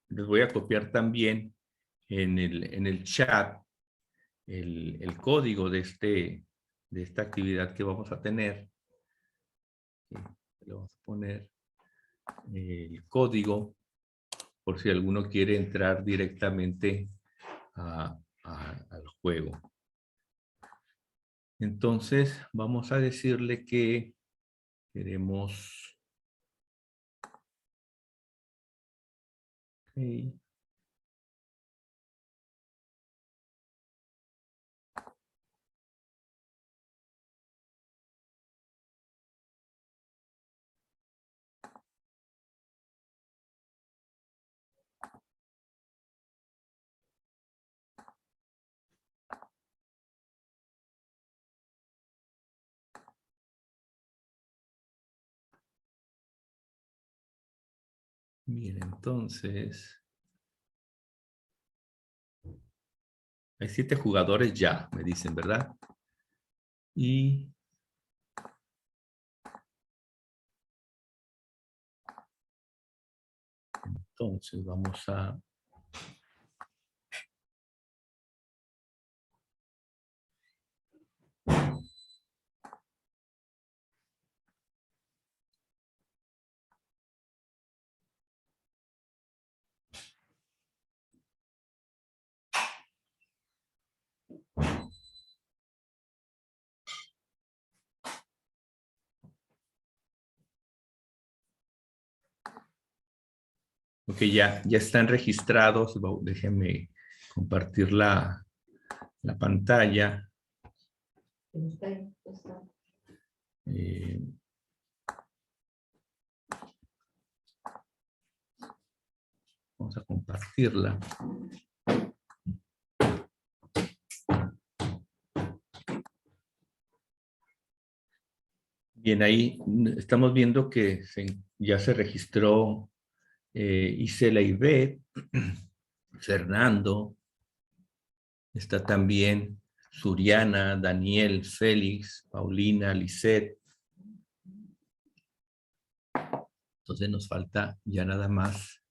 Les voy a copiar también en el chat el código de esta actividad que vamos a tener. Le vamos a poner el código por si alguno quiere entrar directamente al juego. Entonces, vamos a decirle que queremos... Okay. Bien, entonces... Hay 7 jugadores ya, me dicen, ¿verdad? Y... entonces vamos a... Ok, ya están registrados. Déjenme compartir la pantalla. Vamos a compartirla. Bien, ahí estamos viendo que ya se registró Isela Ivette, Fernando, está también Suriana, Daniel, Félix, Paulina, Lisette. Entonces nos falta ya nada más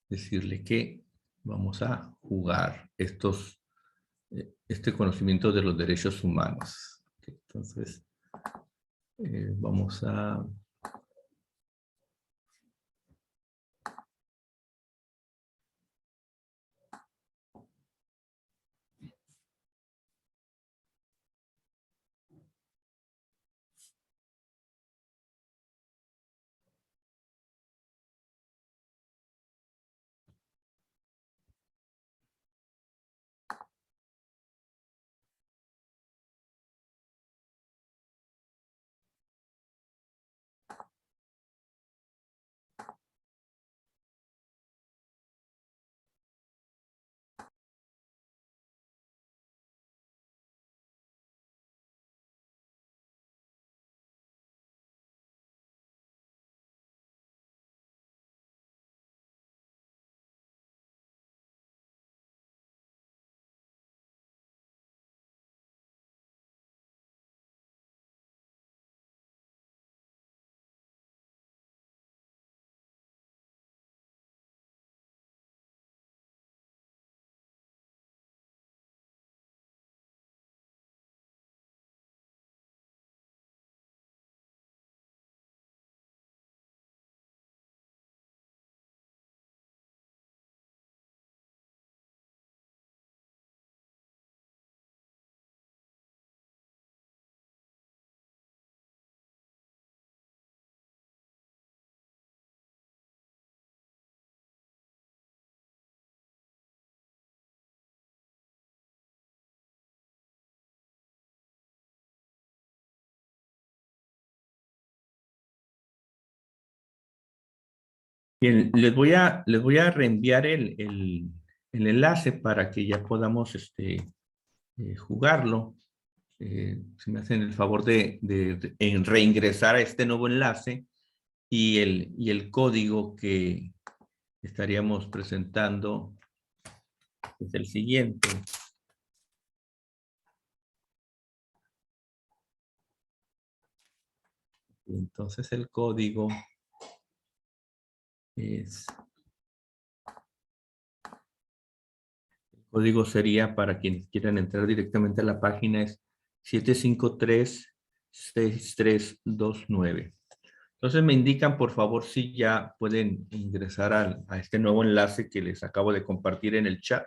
decirle que vamos a jugar este conocimiento de los derechos humanos. Entonces, vamos a... Bien, les voy a reenviar el enlace para que ya podamos jugarlo. Si me hacen el favor en reingresar a este nuevo enlace y el código que estaríamos presentando es el siguiente. Entonces el código es... El código sería, para quienes quieran entrar directamente a la página, es 753-6329. Entonces me indican, por favor, si ya pueden ingresar a este nuevo enlace que les acabo de compartir en el chat.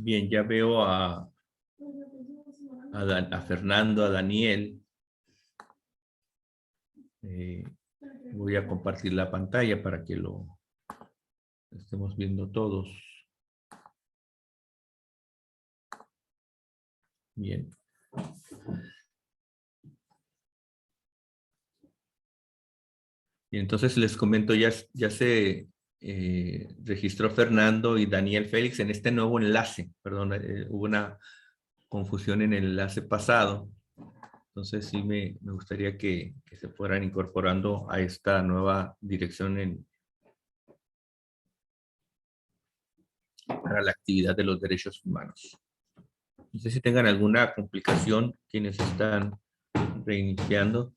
Bien, ya veo a Fernando, a Daniel. Voy a compartir la pantalla para que lo estemos viendo todos. Bien. Y entonces les comento, ya se registró Fernando y Daniel Félix en este nuevo enlace. Perdón, hubo una confusión en el enlace pasado. Entonces sí me gustaría que se fueran incorporando a esta nueva dirección para la actividad de los derechos humanos. No sé si tengan alguna complicación quienes están reiniciando.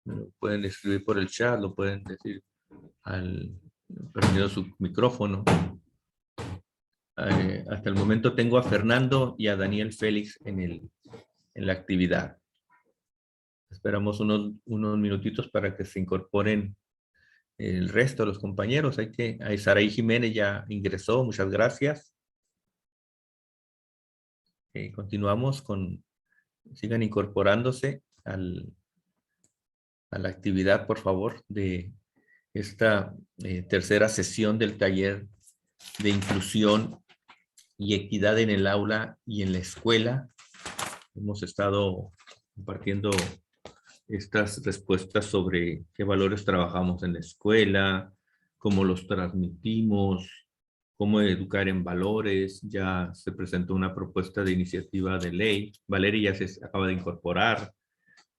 Lo pueden escribir por el chat, lo pueden decir prendiendo su micrófono. Hasta el momento tengo a Fernando y a Daniel Félix en la actividad. Esperamos unos minutitos para que se incorporen el resto de los compañeros. Ahí Saraí Jiménez ya ingresó, muchas gracias. Continuamos sigan incorporándose a la actividad, por favor, de esta tercera sesión del taller de inclusión y equidad en el aula y en la escuela. Hemos estado compartiendo estas respuestas sobre qué valores trabajamos en la escuela, cómo los transmitimos, cómo educar en valores. Ya se presentó una propuesta de iniciativa de ley. Valeria ya se acaba de incorporar.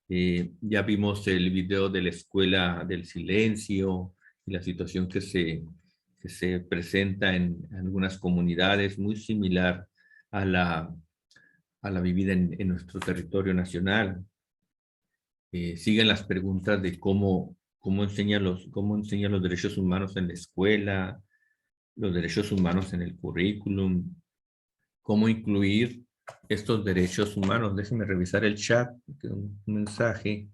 Ya vimos el video de la escuela del silencio y la situación que se presenta en algunas comunidades, muy similar a la vivida en nuestro territorio nacional. Siguen las preguntas de cómo enseñan los derechos humanos en la escuela, los derechos humanos en el currículum, cómo incluir estos derechos humanos. Déjenme revisar el chat, un mensaje.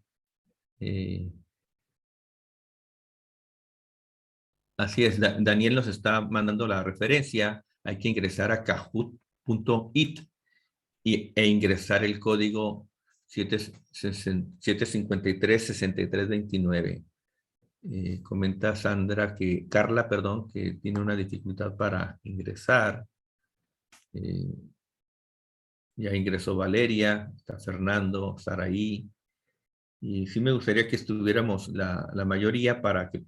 Así es, Daniel nos está mandando la referencia. Hay que ingresar a kahoot.it e ingresar el código 753-6329. Comenta Carla, que tiene una dificultad para ingresar. Ya ingresó Valeria, está Fernando, Saraí. Y sí me gustaría que estuviéramos la mayoría para que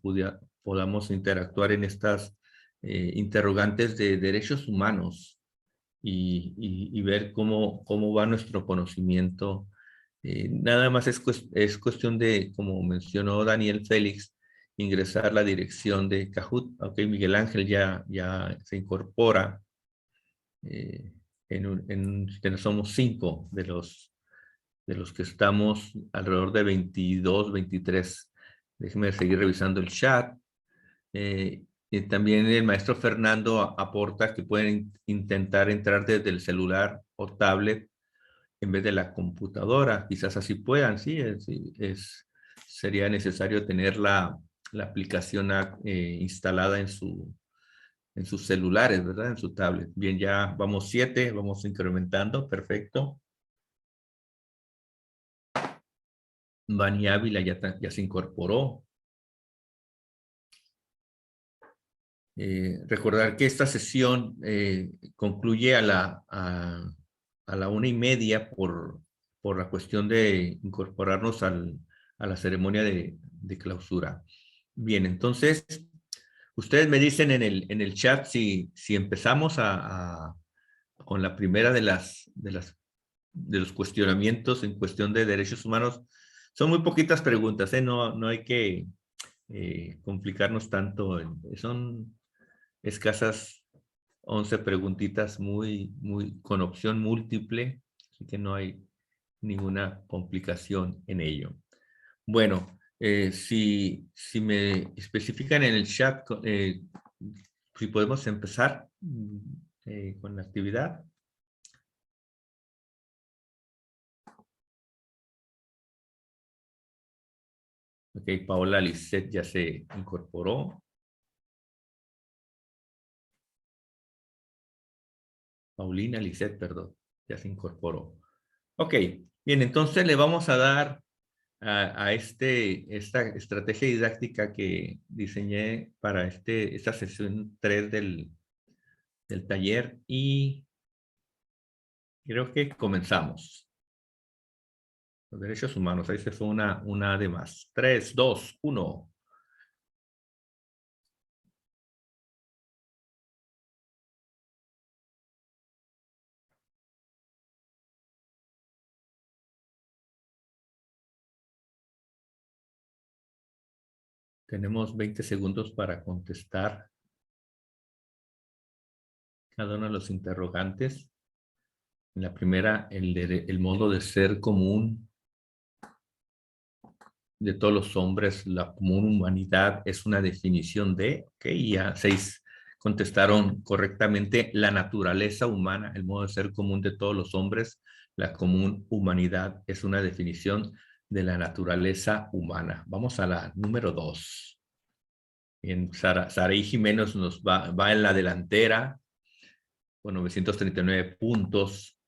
podamos interactuar en estas interrogantes de derechos humanos y ver cómo va nuestro conocimiento. Nada más es cuestión de, como mencionó Daniel Félix, ingresar la dirección de Kahoot. Ok, Miguel Ángel ya se incorpora. Somos 5 de los que estamos, alrededor de 22, 23. Déjenme seguir revisando el chat. Y también el maestro Fernando aporta que pueden intentar entrar desde el celular o tablet en vez de la computadora. Quizás así puedan, sí. Sería necesario tener la aplicación instalada en sus celulares, ¿verdad? En su tablet. Bien, ya vamos 7, vamos incrementando, perfecto. Vani Ávila ya se incorporó. Recordar que esta sesión concluye a la 1:30 por la cuestión de incorporarnos a la ceremonia de clausura. Bien, entonces, ustedes me dicen en el chat si empezamos con la primera de los cuestionamientos en cuestión de derechos humanos. Son muy poquitas preguntas, no hay que complicarnos tanto. Son escasas 11 preguntitas con opción múltiple, así que no hay ninguna complicación en ello. Bueno, si me especifican en el chat, si podemos empezar con la actividad. Ok, Paola Lisset ya se incorporó. Paulina Lisset, perdón, ya se incorporó. Ok, bien, entonces le vamos a dar a esta estrategia didáctica que diseñé para esta sesión 3 del taller y creo que comenzamos. Los derechos humanos, ahí se fue una de más. 3, 2, 1. Tenemos 20 segundos para contestar cada uno de los interrogantes. En la primera, el modo de ser común de todos los hombres, la común humanidad es una definición de, ok, ya 6 contestaron correctamente, la naturaleza humana, el modo de ser común de todos los hombres, la común humanidad es una definición de la naturaleza humana. Vamos a la número 2. Saraí Jiménez va en la delantera con 939 puntos.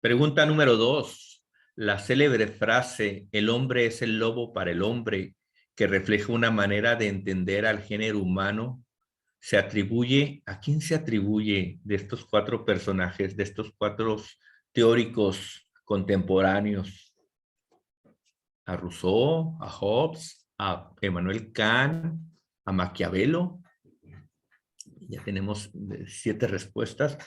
Pregunta número 2. La célebre frase, el hombre es el lobo para el hombre, que refleja una manera de entender al género humano, ¿a quién se atribuye de estos 4 personajes, de estos 4 teóricos contemporáneos? ¿A Rousseau, a Hobbes, a Immanuel Kant, a Maquiavelo? Ya tenemos 7 respuestas.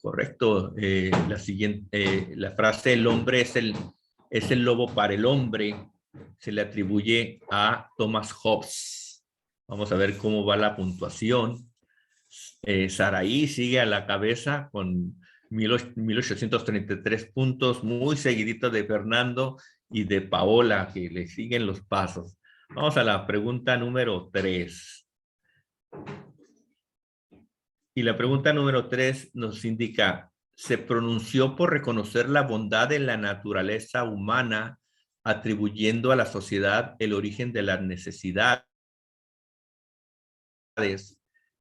Correcto. La frase el hombre es el lobo para el hombre se le atribuye a Thomas Hobbes. Vamos a ver cómo va la puntuación. Saraí sigue a la cabeza con 1833 puntos, muy seguidito de Fernando y de Paola, que le siguen los pasos. Vamos a la pregunta número 3. Y la pregunta número 3 nos indica, se pronunció por reconocer la bondad en la naturaleza humana, atribuyendo a la sociedad el origen de las necesidades.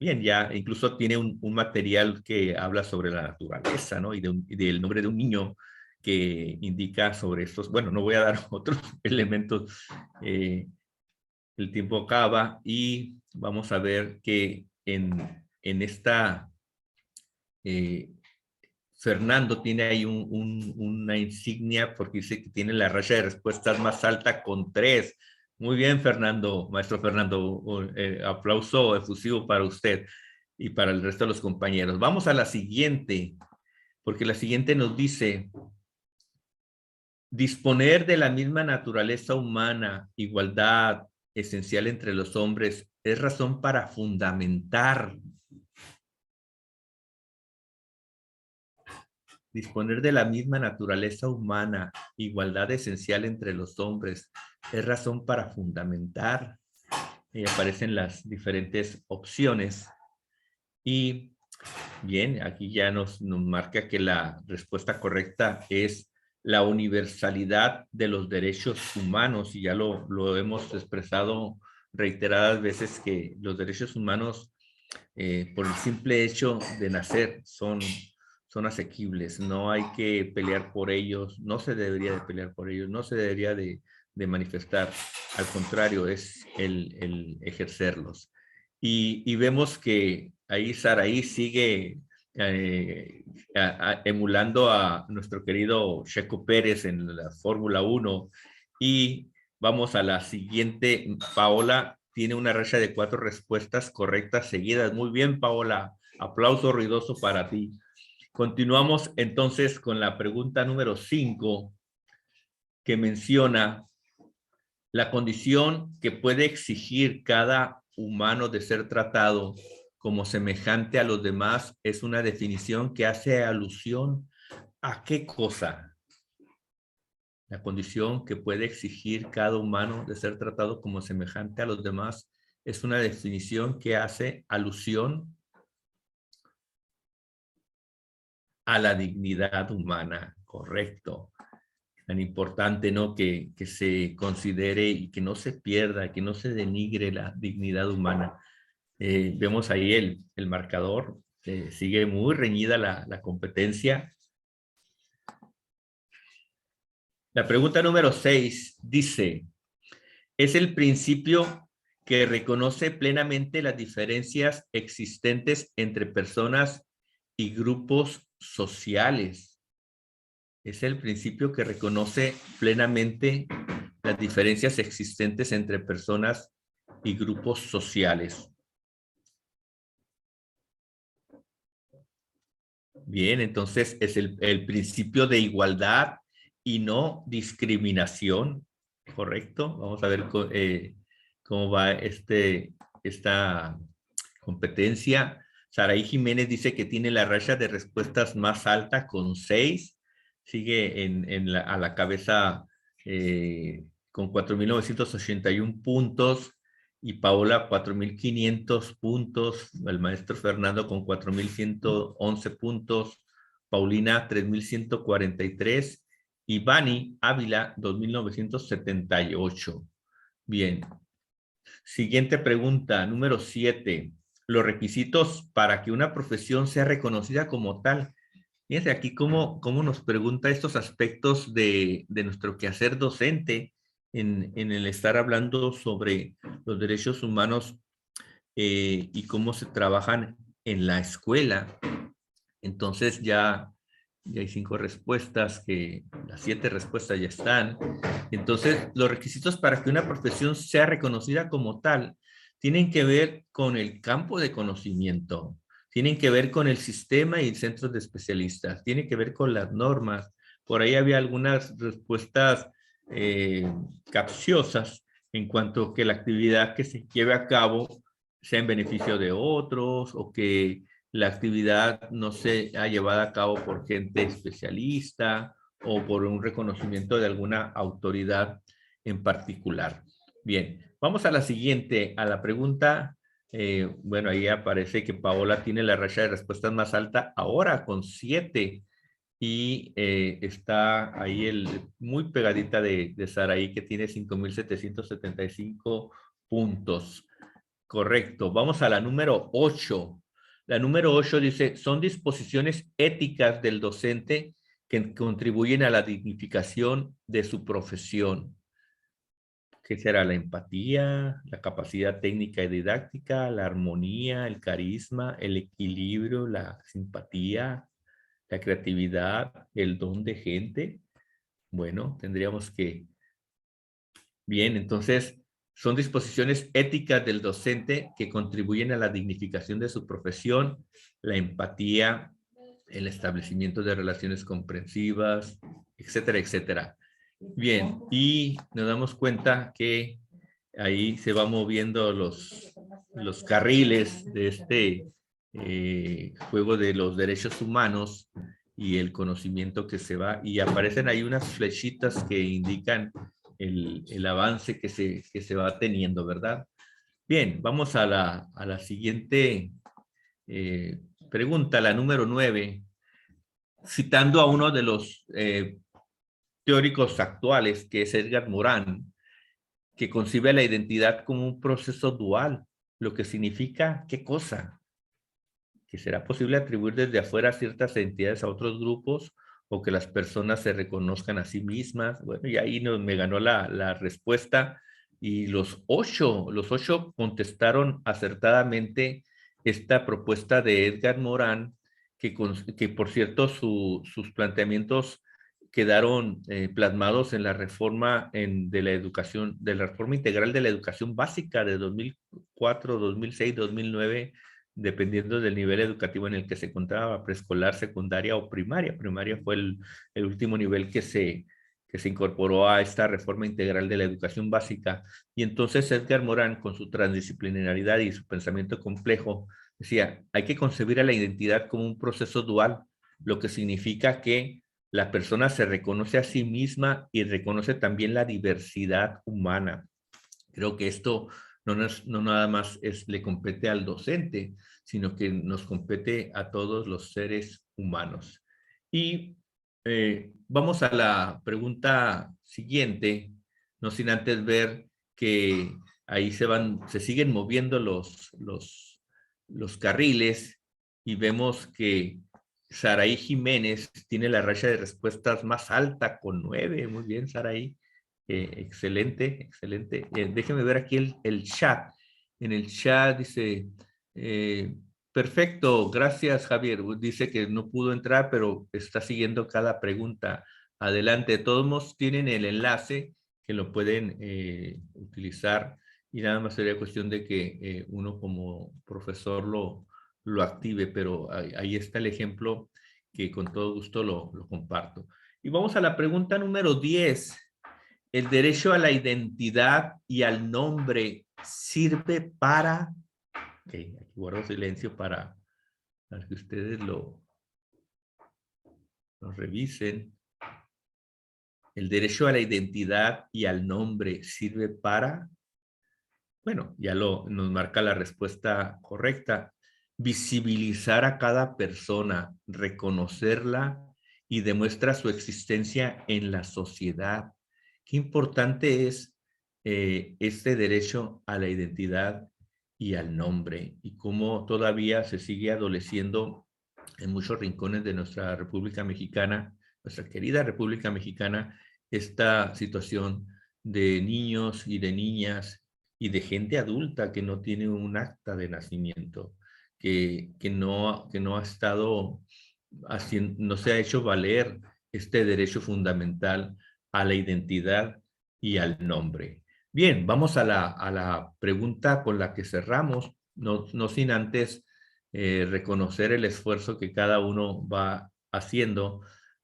Bien, ya incluso tiene un material que habla sobre la naturaleza, ¿no? Y del nombre de un niño que indica sobre estos. Bueno, no voy a dar otros elementos. El tiempo acaba y vamos a ver que en esta, Fernando tiene ahí una insignia porque dice que tiene la raya de respuestas más alta con 3. Muy bien, Fernando, maestro Fernando, aplauso efusivo para usted y para el resto de los compañeros. Vamos a la siguiente, porque la siguiente nos dice, disponer de la misma naturaleza humana, igualdad esencial entre los hombres, es razón para fundamentar. Disponer de la misma naturaleza humana, igualdad esencial entre los hombres, es razón para fundamentar. Y aparecen las diferentes opciones. Y bien, aquí ya nos marca que la respuesta correcta es la universalidad de los derechos humanos. Y ya lo hemos expresado reiteradas veces que los derechos humanos, por el simple hecho de nacer, son asequibles, no hay que pelear por ellos, no se debería de pelear por ellos, no se debería de manifestar, al contrario, es el ejercerlos. Y vemos que ahí Saraí sigue emulando a nuestro querido Checo Pérez en la Fórmula 1 y vamos a la siguiente. Paola tiene una racha de 4 respuestas correctas seguidas. Muy bien, Paola, aplauso ruidoso para ti. Continuamos entonces con la pregunta número 5, que menciona la condición que puede exigir cada humano de ser tratado como semejante a los demás es una definición que hace alusión ¿a qué cosa? La condición que puede exigir cada humano de ser tratado como semejante a los demás es una definición que hace alusión a la dignidad humana, correcto. Tan importante, ¿no? Que se considere y que no se pierda, que no se denigre la dignidad humana. Vemos ahí el marcador, sigue muy reñida la competencia. La pregunta número 6 dice, es el principio que reconoce plenamente las diferencias existentes entre personas y grupos sociales. Es el principio que reconoce plenamente las diferencias existentes entre personas y grupos sociales. Bien, entonces es el principio de igualdad y no discriminación, ¿correcto? Vamos a ver cómo va esta competencia. Saraí Jiménez dice que tiene la racha de respuestas más alta con 6. Sigue a la cabeza con 4.981 puntos y Paola 4.500 puntos, el maestro Fernando con 4.111 puntos, Paulina 3.143 y Vani Ávila 2.978. Bien. Siguiente pregunta, número 7. Los requisitos para que una profesión sea reconocida como tal. Fíjense aquí cómo nos pregunta estos aspectos de nuestro quehacer docente en el estar hablando sobre los derechos humanos y cómo se trabajan en la escuela. Entonces ya hay 5 respuestas, que las 7 respuestas ya están. Entonces, los requisitos para que una profesión sea reconocida como tal tienen que ver con el campo de conocimiento, tienen que ver con el sistema y centros de especialistas, tienen que ver con las normas. Por ahí había algunas respuestas capciosas en cuanto a que la actividad que se lleve a cabo sea en beneficio de otros o que la actividad no sea llevada a cabo por gente especialista o por un reconocimiento de alguna autoridad en particular. Bien, vamos a la siguiente, a la pregunta. Bueno, ahí aparece que Paola tiene la racha de respuestas más alta ahora con 7 y está ahí muy pegadita de Saraí, que tiene 5,775 puntos. Correcto. Vamos a la número 8. La número 8 dice, son disposiciones éticas del docente que contribuyen a la dignificación de su profesión. ¿Qué será? La empatía, la capacidad técnica y didáctica, la armonía, el carisma, el equilibrio, la simpatía, la creatividad, el don de gente. Bueno, tendríamos que... Bien, entonces... Son disposiciones éticas del docente que contribuyen a la dignificación de su profesión, la empatía, el establecimiento de relaciones comprensivas, etcétera, etcétera. Bien, y nos damos cuenta que ahí se van moviendo los carriles de este juego de los derechos humanos y el conocimiento que se va, y aparecen ahí unas flechitas que indican el avance que se va teniendo, ¿verdad? Bien, vamos a la siguiente pregunta, la número 9. Citando a uno de los teóricos actuales, que es Edgar Morin, que concibe la identidad como un proceso dual, lo que significa, ¿qué cosa? Que será posible atribuir desde afuera ciertas entidades a otros grupos o que las personas se reconozcan a sí mismas. Bueno, y ahí me ganó la respuesta y los ocho contestaron acertadamente esta propuesta de Edgar Morin, que por cierto sus planteamientos quedaron plasmados en la reforma de la educación, de la reforma integral de la educación básica de 2004, 2006, 2009, dependiendo del nivel educativo en el que se encontraba, preescolar, secundaria o primaria. Primaria fue el último nivel que se incorporó a esta reforma integral de la educación básica. Y entonces Edgar Morin, con su transdisciplinaridad y su pensamiento complejo, decía, hay que concebir a la identidad como un proceso dual, lo que significa que la persona se reconoce a sí misma y reconoce también la diversidad humana. Creo que esto no nada más le compete al docente, sino que nos compete a todos los seres humanos. Y vamos a la pregunta siguiente, no sin antes ver que ahí se siguen moviendo los carriles y vemos que Saraí Jiménez tiene la racha de respuestas más alta con 9. Muy bien, Saraí. Excelente, excelente. Déjeme ver aquí el chat. En el chat dice, perfecto, gracias Javier. Dice que no pudo entrar, pero está siguiendo cada pregunta. Adelante, todos modos tienen el enlace que lo pueden utilizar y nada más sería cuestión de que uno como profesor lo active, pero ahí está el ejemplo que con todo gusto lo comparto. Y vamos a la pregunta número 10. ¿El derecho a la identidad y al nombre sirve para...? Ok, aquí guardo silencio para que ustedes lo revisen. ¿El derecho a la identidad y al nombre sirve para...? Bueno, ya nos marca la respuesta correcta. Visibilizar a cada persona, reconocerla y demuestra su existencia en la sociedad. Qué importante es este derecho a la identidad y al nombre, y cómo todavía se sigue adoleciendo en muchos rincones de nuestra República Mexicana, nuestra querida República Mexicana, esta situación de niños y de niñas y de gente adulta que no tiene un acta de nacimiento, que no ha estado haciendo, no se ha hecho valer este derecho fundamental a la identidad y al nombre. Bien, vamos a la pregunta con la que cerramos, no sin antes reconocer el esfuerzo que cada uno va haciendo.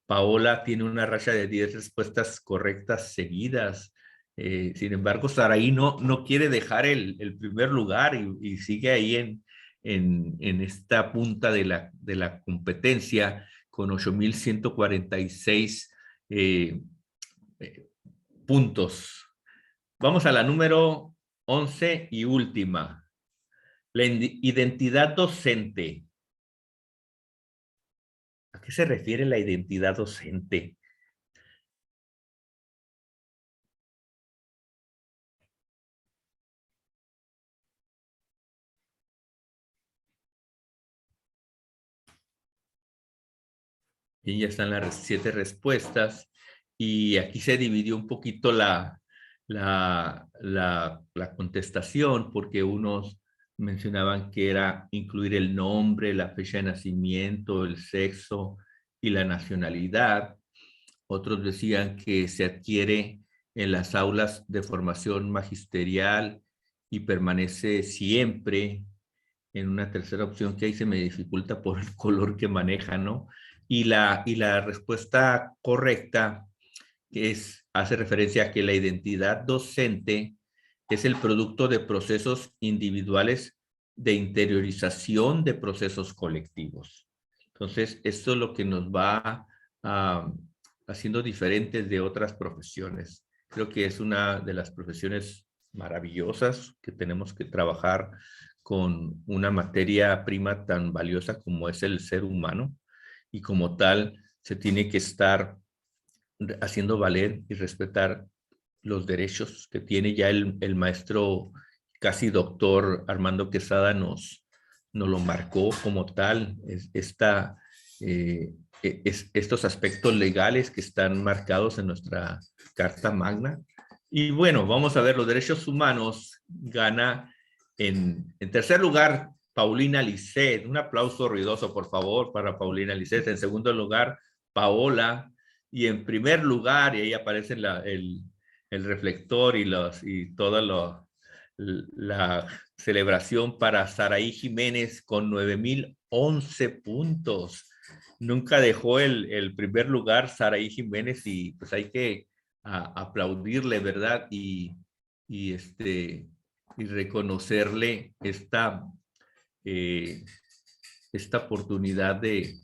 Paola tiene una racha de 10 respuestas correctas seguidas. Sin embargo, Saraí no quiere dejar el primer lugar y sigue ahí en esta punta de la competencia con 8,146 puntos. Vamos a la número 11 y última. La identidad docente. ¿A qué se refiere la identidad docente? Y ya están las 7 respuestas. Y aquí se dividió un poquito la contestación, porque unos mencionaban que era incluir el nombre, la fecha de nacimiento, el sexo y la nacionalidad. Otros decían que se adquiere en las aulas de formación magisterial y permanece siempre. En una tercera opción que ahí se me dificulta por el color que maneja, ¿no? Y la respuesta correcta hace referencia a que la identidad docente es el producto de procesos individuales de interiorización de procesos colectivos. Entonces, esto es lo que nos va haciendo diferentes de otras profesiones. Creo que es una de las profesiones maravillosas que tenemos que trabajar con una materia prima tan valiosa como es el ser humano, y como tal se tiene que estar haciendo valer y respetar los derechos que tiene. Ya el maestro casi doctor Armando Quesada nos lo marcó como tal, estos aspectos legales que están marcados en nuestra Carta Magna. Y bueno, vamos a ver, los derechos humanos gana en tercer lugar Paulina Lisset. Un aplauso ruidoso, por favor, para Paulina Lisset. En segundo lugar, Paola. Y en primer lugar, y ahí aparece el reflector y toda la celebración para Saraí Jiménez con 9,011 puntos. Nunca dejó el primer lugar Saraí Jiménez, y pues hay que aplaudirle, ¿verdad? Y reconocerle esta oportunidad de...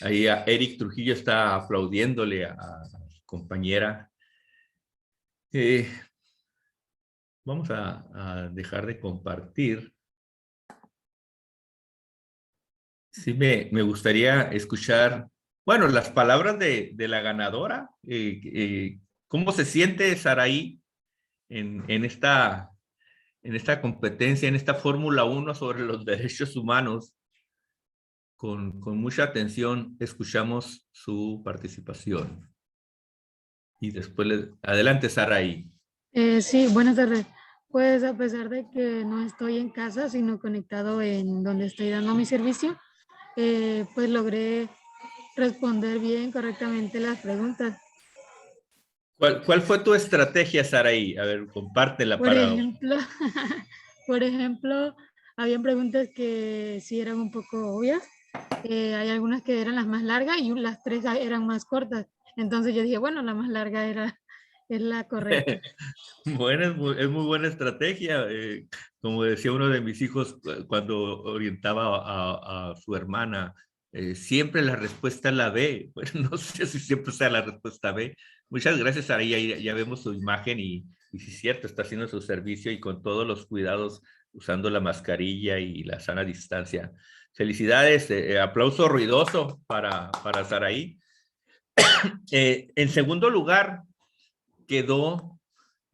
Ahí a Eric Trujillo está aplaudiéndole a su compañera. Vamos a dejar de compartir. Sí, me gustaría escuchar, bueno, las palabras de la ganadora. ¿Cómo se siente Saraí en esta competencia, en esta Fórmula 1 sobre los derechos humanos? Con mucha atención escuchamos su participación. Y después, adelante, Saraí. Sí, buenas tardes. Pues a pesar de que no estoy en casa, sino conectado en donde estoy dando mi servicio, pues logré responder bien, correctamente las preguntas. ¿Cuál fue tu estrategia, Saraí? A ver, compártela Por para... ejemplo, por ejemplo, habían preguntas que sí eran un poco obvias. Hay algunas que eran las más largas y las 3 eran más cortas. Entonces yo dije, bueno, la más larga es la correcta. Bueno, es muy buena estrategia. Como decía uno de mis hijos cuando orientaba a su hermana, siempre la respuesta es la B. Bueno, no sé si siempre sea la respuesta B. Muchas gracias, Saraí. Ya vemos su imagen y sí es cierto, está haciendo su servicio y con todos los cuidados, usando la mascarilla y la sana distancia. Felicidades, aplauso ruidoso para Saraí. En segundo lugar quedó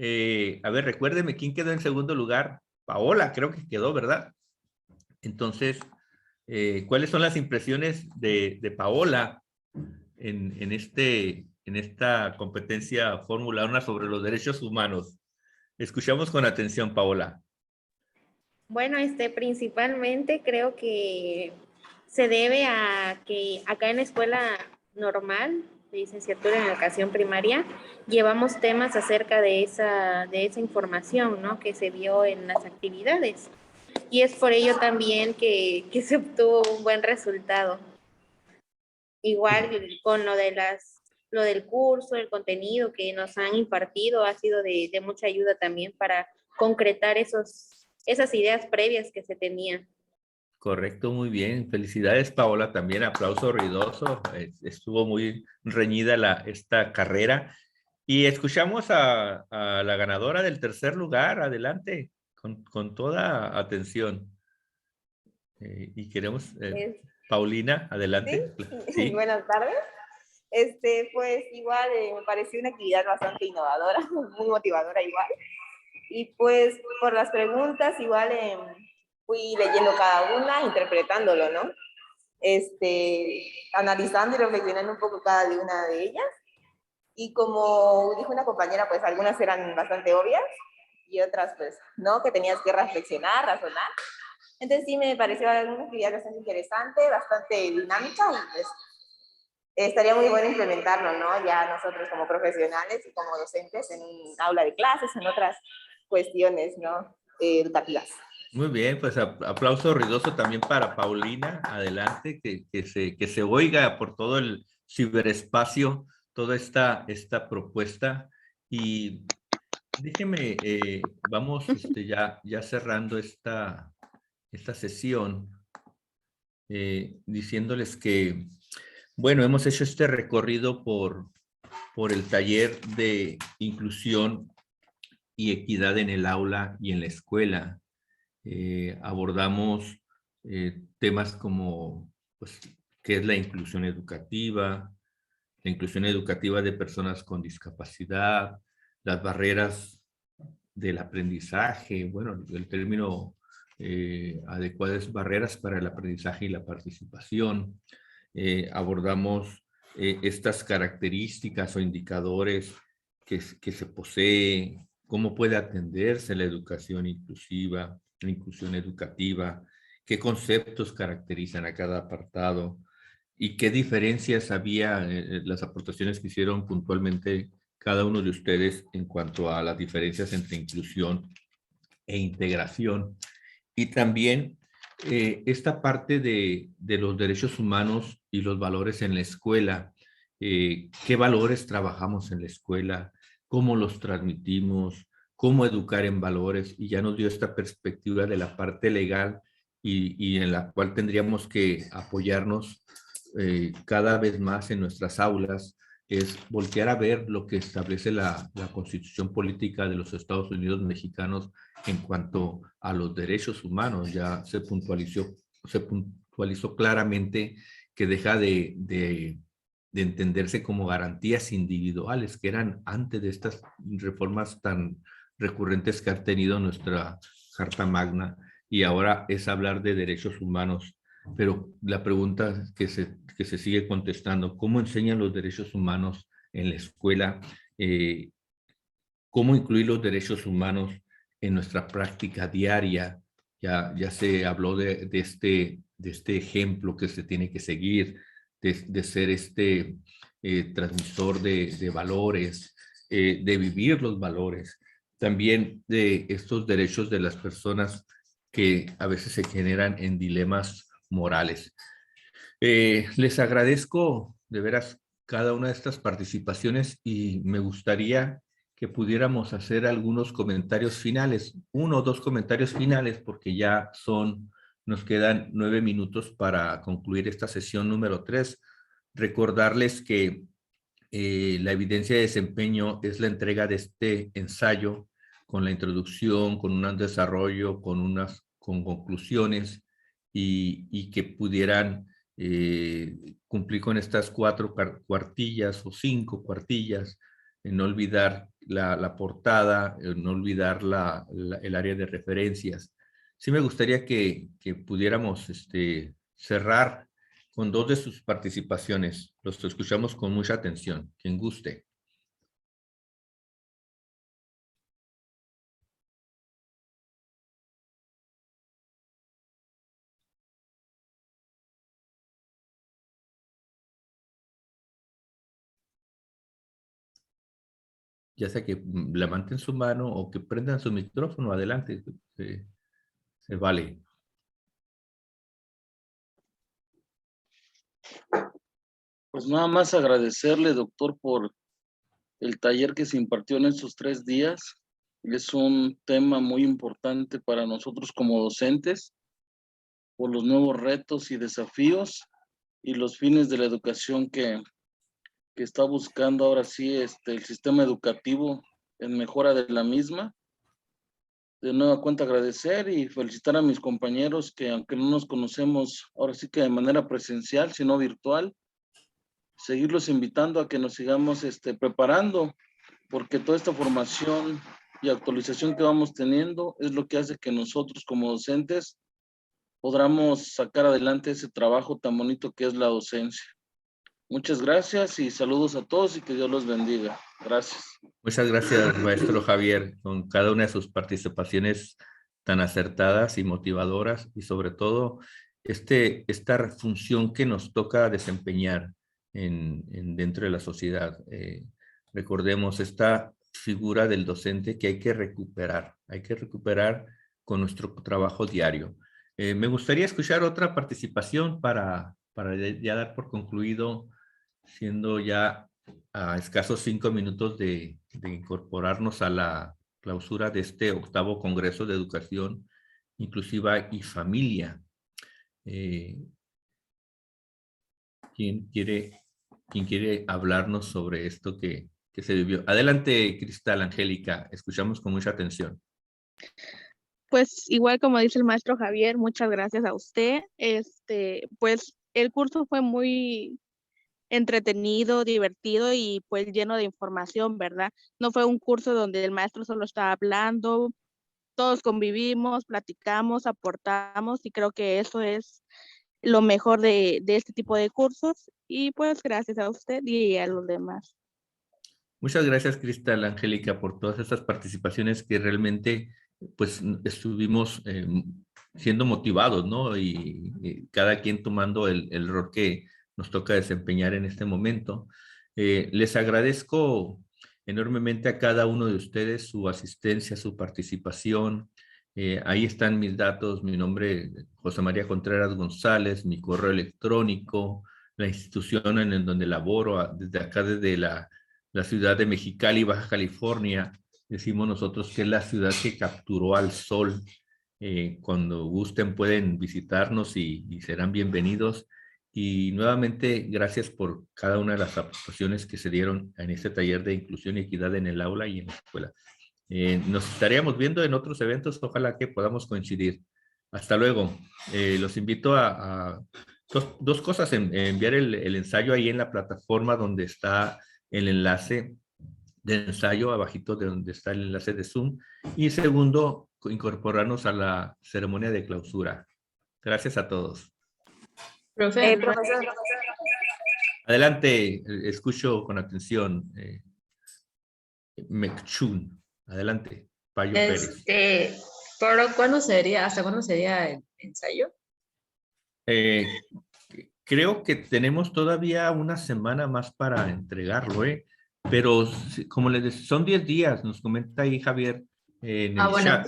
A ver, recuérdeme, ¿quién quedó en segundo lugar? Paola, creo que quedó, ¿verdad? Entonces, ¿cuáles son las impresiones de Paola en esta competencia Fórmula 1 sobre los derechos humanos? Escuchamos con atención, Paola. Bueno, principalmente creo que se debe a que acá en la escuela normal de licenciatura en educación primaria llevamos temas acerca de esa información, ¿no? Que se vio en las actividades. Y es por ello también que se obtuvo un buen resultado. Igual con lo del curso, el contenido que nos han impartido ha sido de mucha ayuda también para concretar esas ideas previas que se tenían. Correcto, muy bien. Felicidades, Paola, también aplauso ruidoso. Estuvo muy reñida esta carrera. Y escuchamos a la ganadora del tercer lugar. Adelante, con toda atención. Y queremos, Paulina, adelante. ¿Sí? ¿Sí? Buenas tardes. Pues igual me pareció una actividad bastante innovadora, muy motivadora igual. Y pues por las preguntas igual fui leyendo cada una, interpretándolo, ¿no? Analizando y reflexionando un poco cada una de ellas. Y como dijo una compañera, pues algunas eran bastante obvias y otras pues no, que tenías que reflexionar, razonar. Entonces sí me pareció una actividad bastante interesante, bastante dinámica y pues estaría muy bueno implementarlo, ¿no? Ya nosotros como profesionales y como docentes en un aula de clases, en otras cuestiones, ¿no? Educativas. Muy bien, pues aplauso ruidoso también para Paulina. Adelante, que se oiga por todo el ciberespacio toda esta propuesta. Y déjeme, vamos ya cerrando esta sesión, diciéndoles que, bueno, hemos hecho este recorrido por el taller de inclusión y equidad en el aula y en la escuela. Abordamos temas como, pues, qué es la inclusión educativa de personas con discapacidad, las barreras del aprendizaje, bueno, el término adecuado es barreras para el aprendizaje y la participación. Abordamos estas características o indicadores que se posee, cómo puede atenderse la educación inclusiva, la inclusión educativa, qué conceptos caracterizan a cada apartado y qué diferencias había, las aportaciones que hicieron puntualmente cada uno de ustedes en cuanto a las diferencias entre inclusión e integración. Y también esta parte de los derechos humanos y los valores en la escuela, qué valores trabajamos en la escuela, cómo los transmitimos, cómo educar en valores, y ya nos dio esta perspectiva de la parte legal y en la cual tendríamos que apoyarnos cada vez más en nuestras aulas, es voltear a ver lo que establece la Constitución Política de los Estados Unidos Mexicanos en cuanto a los derechos humanos. Ya se puntualizó claramente que deja de entenderse como garantías individuales, que eran antes de estas reformas tan recurrentes que ha tenido nuestra Carta Magna, y ahora es hablar de derechos humanos. Pero la pregunta que se sigue contestando, ¿cómo enseñan los derechos humanos en la escuela? ¿Cómo incluir los derechos humanos en nuestra práctica diaria? Ya se habló de este ejemplo que se tiene que seguir, de ser transmisor de valores, de vivir los valores. También de estos derechos de las personas que a veces se generan en dilemas morales. Les agradezco de veras cada una de estas participaciones y me gustaría que pudiéramos hacer algunos comentarios finales, 1 o 2 comentarios finales, porque ya nos quedan 9 minutos para concluir esta sesión número 3. Recordarles que la evidencia de desempeño es la entrega de este ensayo con la introducción, con un desarrollo, con conclusiones, y que pudieran cumplir con estas 4 cuartillas o 5 cuartillas no olvidar la portada, no olvidar el área de referencias. Sí me gustaría que pudiéramos cerrar con 2 de sus participaciones. Los escuchamos con mucha atención. Quien guste. Ya sea que levanten su mano o que prendan su micrófono, adelante, se vale. Pues nada más agradecerle, doctor, por el taller que se impartió en estos 3 días. Es un tema muy importante para nosotros como docentes, por los nuevos retos y desafíos y los fines de la educación que está buscando ahora sí el sistema educativo en mejora de la misma. De nueva cuenta agradecer y felicitar a mis compañeros que aunque no nos conocemos ahora sí que de manera presencial, sino virtual, seguirlos invitando a que nos sigamos preparando, porque toda esta formación y actualización que vamos teniendo es lo que hace que nosotros como docentes podamos sacar adelante ese trabajo tan bonito que es la docencia. Muchas gracias y saludos a todos y que Dios los bendiga. Gracias. Muchas gracias, maestro Javier, con cada una de sus participaciones tan acertadas y motivadoras y sobre todo esta función que nos toca desempeñar dentro de la sociedad. Recordemos esta figura del docente que hay que recuperar con nuestro trabajo diario. Me gustaría escuchar otra participación para ya dar por concluido, siendo ya a escasos 5 minutos de incorporarnos a la clausura de este 8º Congreso de Educación Inclusiva y Familia. ¿Quién quiere hablarnos sobre esto que se vivió? Adelante, Cristal, Angélica, escuchamos con mucha atención. Pues igual como dice el maestro Javier, muchas gracias a usted. Pues el curso fue muy entretenido, divertido y pues lleno de información, ¿verdad? No fue un curso donde el maestro solo estaba hablando, todos convivimos, platicamos, aportamos y creo que eso es lo mejor de este tipo de cursos y pues gracias a usted y a los demás. Muchas gracias, Cristal, Angélica, por todas estas participaciones que realmente pues estuvimos siendo motivados, ¿no? Y cada quien tomando el rol que nos toca desempeñar en este momento. Les agradezco enormemente a cada uno de ustedes su asistencia, su participación. Ahí están mis datos, mi nombre, José María Contreras González, mi correo electrónico, la institución en donde laboro, desde acá, desde la ciudad de Mexicali, Baja California. Decimos nosotros que es la ciudad que capturó al sol. Cuando gusten pueden visitarnos y serán bienvenidos. Y nuevamente, gracias por cada una de las aportaciones que se dieron en este taller de inclusión y equidad en el aula y en la escuela. Nos estaríamos viendo en otros eventos, ojalá que podamos coincidir. Hasta luego. Los invito a dos cosas, enviar el ensayo ahí en la plataforma donde está el enlace de ensayo, abajito de donde está el enlace de Zoom. Y segundo, incorporarnos a la ceremonia de clausura. Gracias a todos. Profesor. Adelante, escucho con atención. Mekchun, adelante. Payo Pérez. ¿Cuándo sería, hasta cuándo sería el ensayo? Creo que tenemos todavía una semana más para entregarlo, pero como les decía, son 10 días, nos comenta ahí Javier en el chat.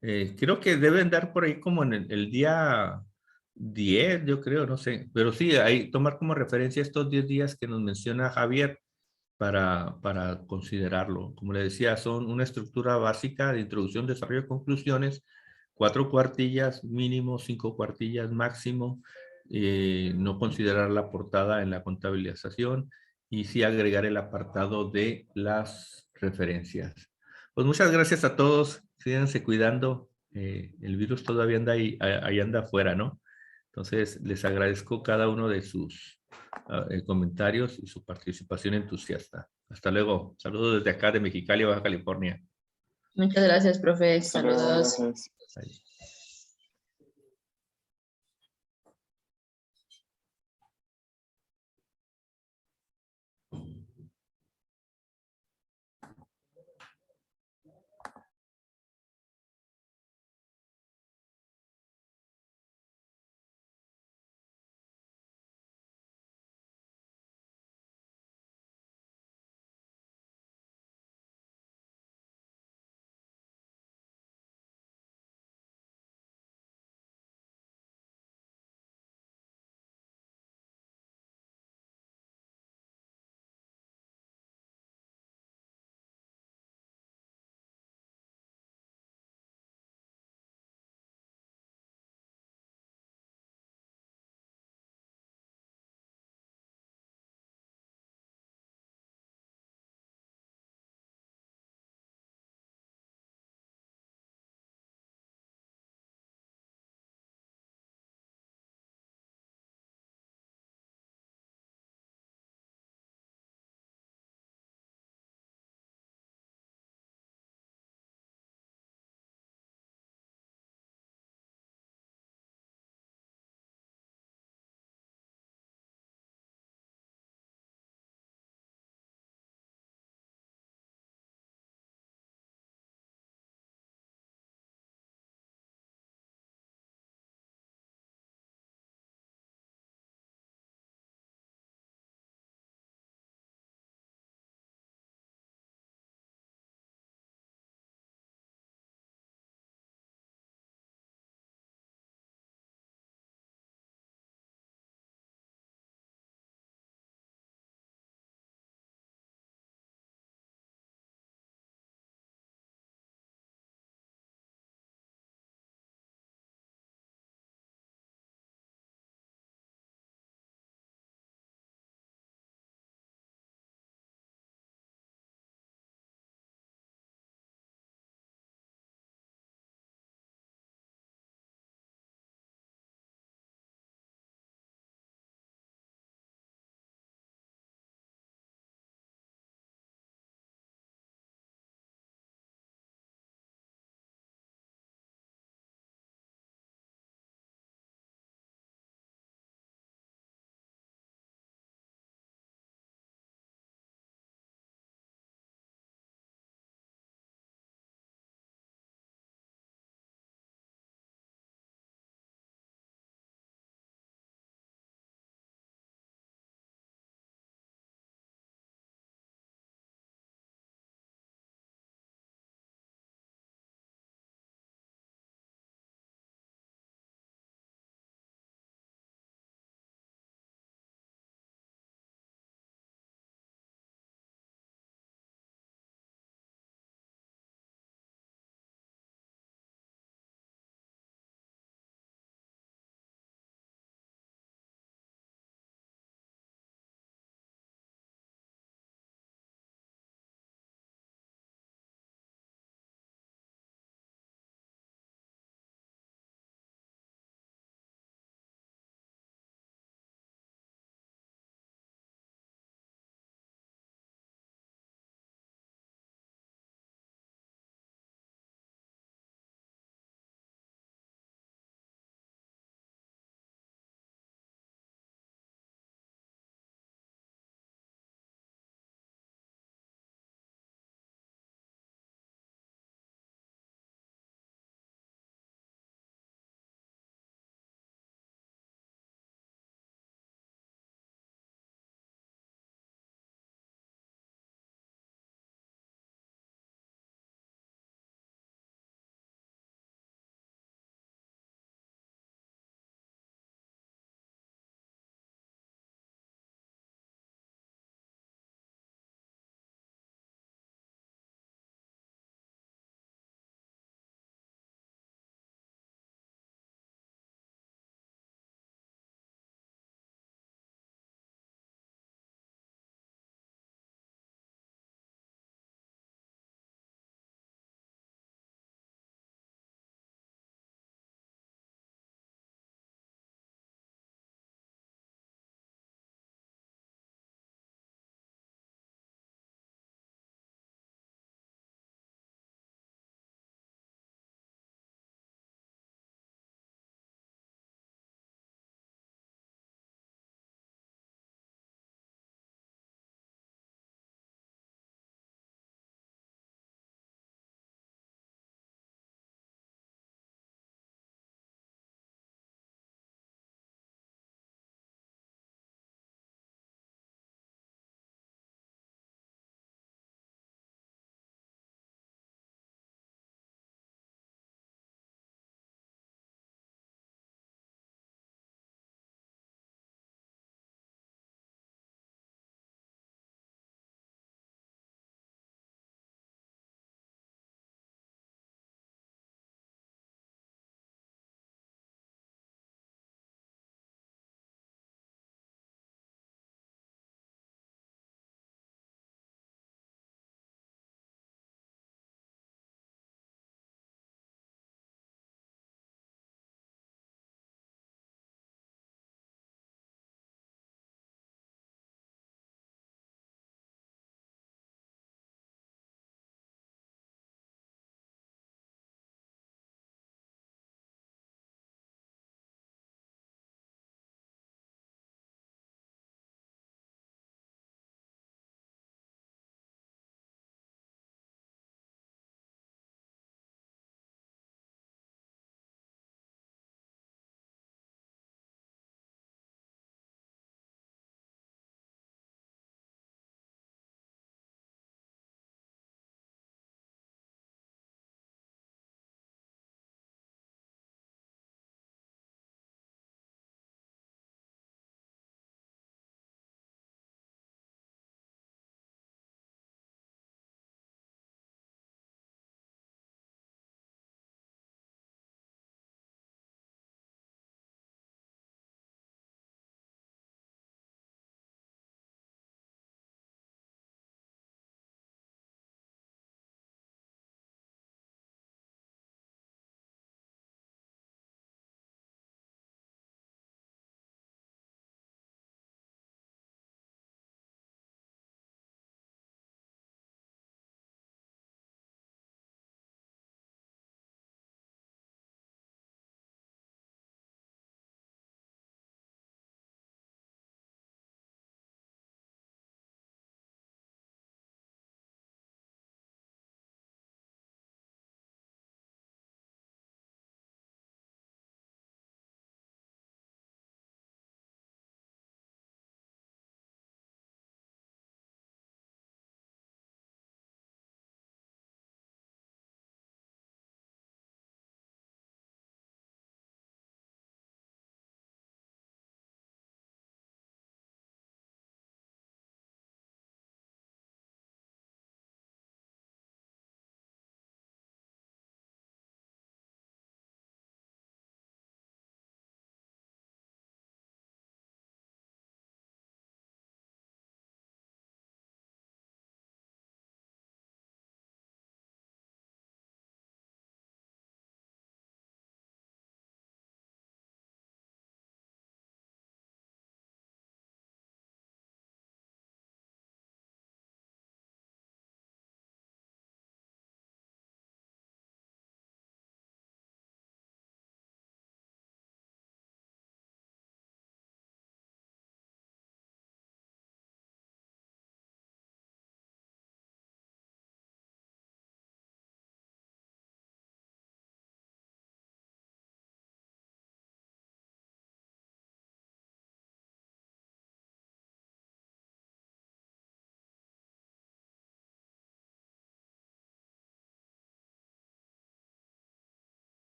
Creo que deben dar por ahí como en el día 10, yo creo, no sé. Pero sí, ahí tomar como referencia estos 10 días que nos menciona Javier para considerarlo. Como le decía, son una estructura básica de introducción, desarrollo, conclusiones, 4 cuartillas mínimo, 5 cuartillas máximo. No considerar la portada en la contabilización y sí agregar el apartado de las referencias. Pues muchas gracias a todos, síganse cuidando, el virus todavía anda ahí anda afuera, ¿no? Entonces les agradezco cada uno de sus comentarios y su participación entusiasta. Hasta luego. Saludos desde acá de Mexicali, Baja California. Muchas gracias, profe. Hasta luego, Saludos. gracias. Bye.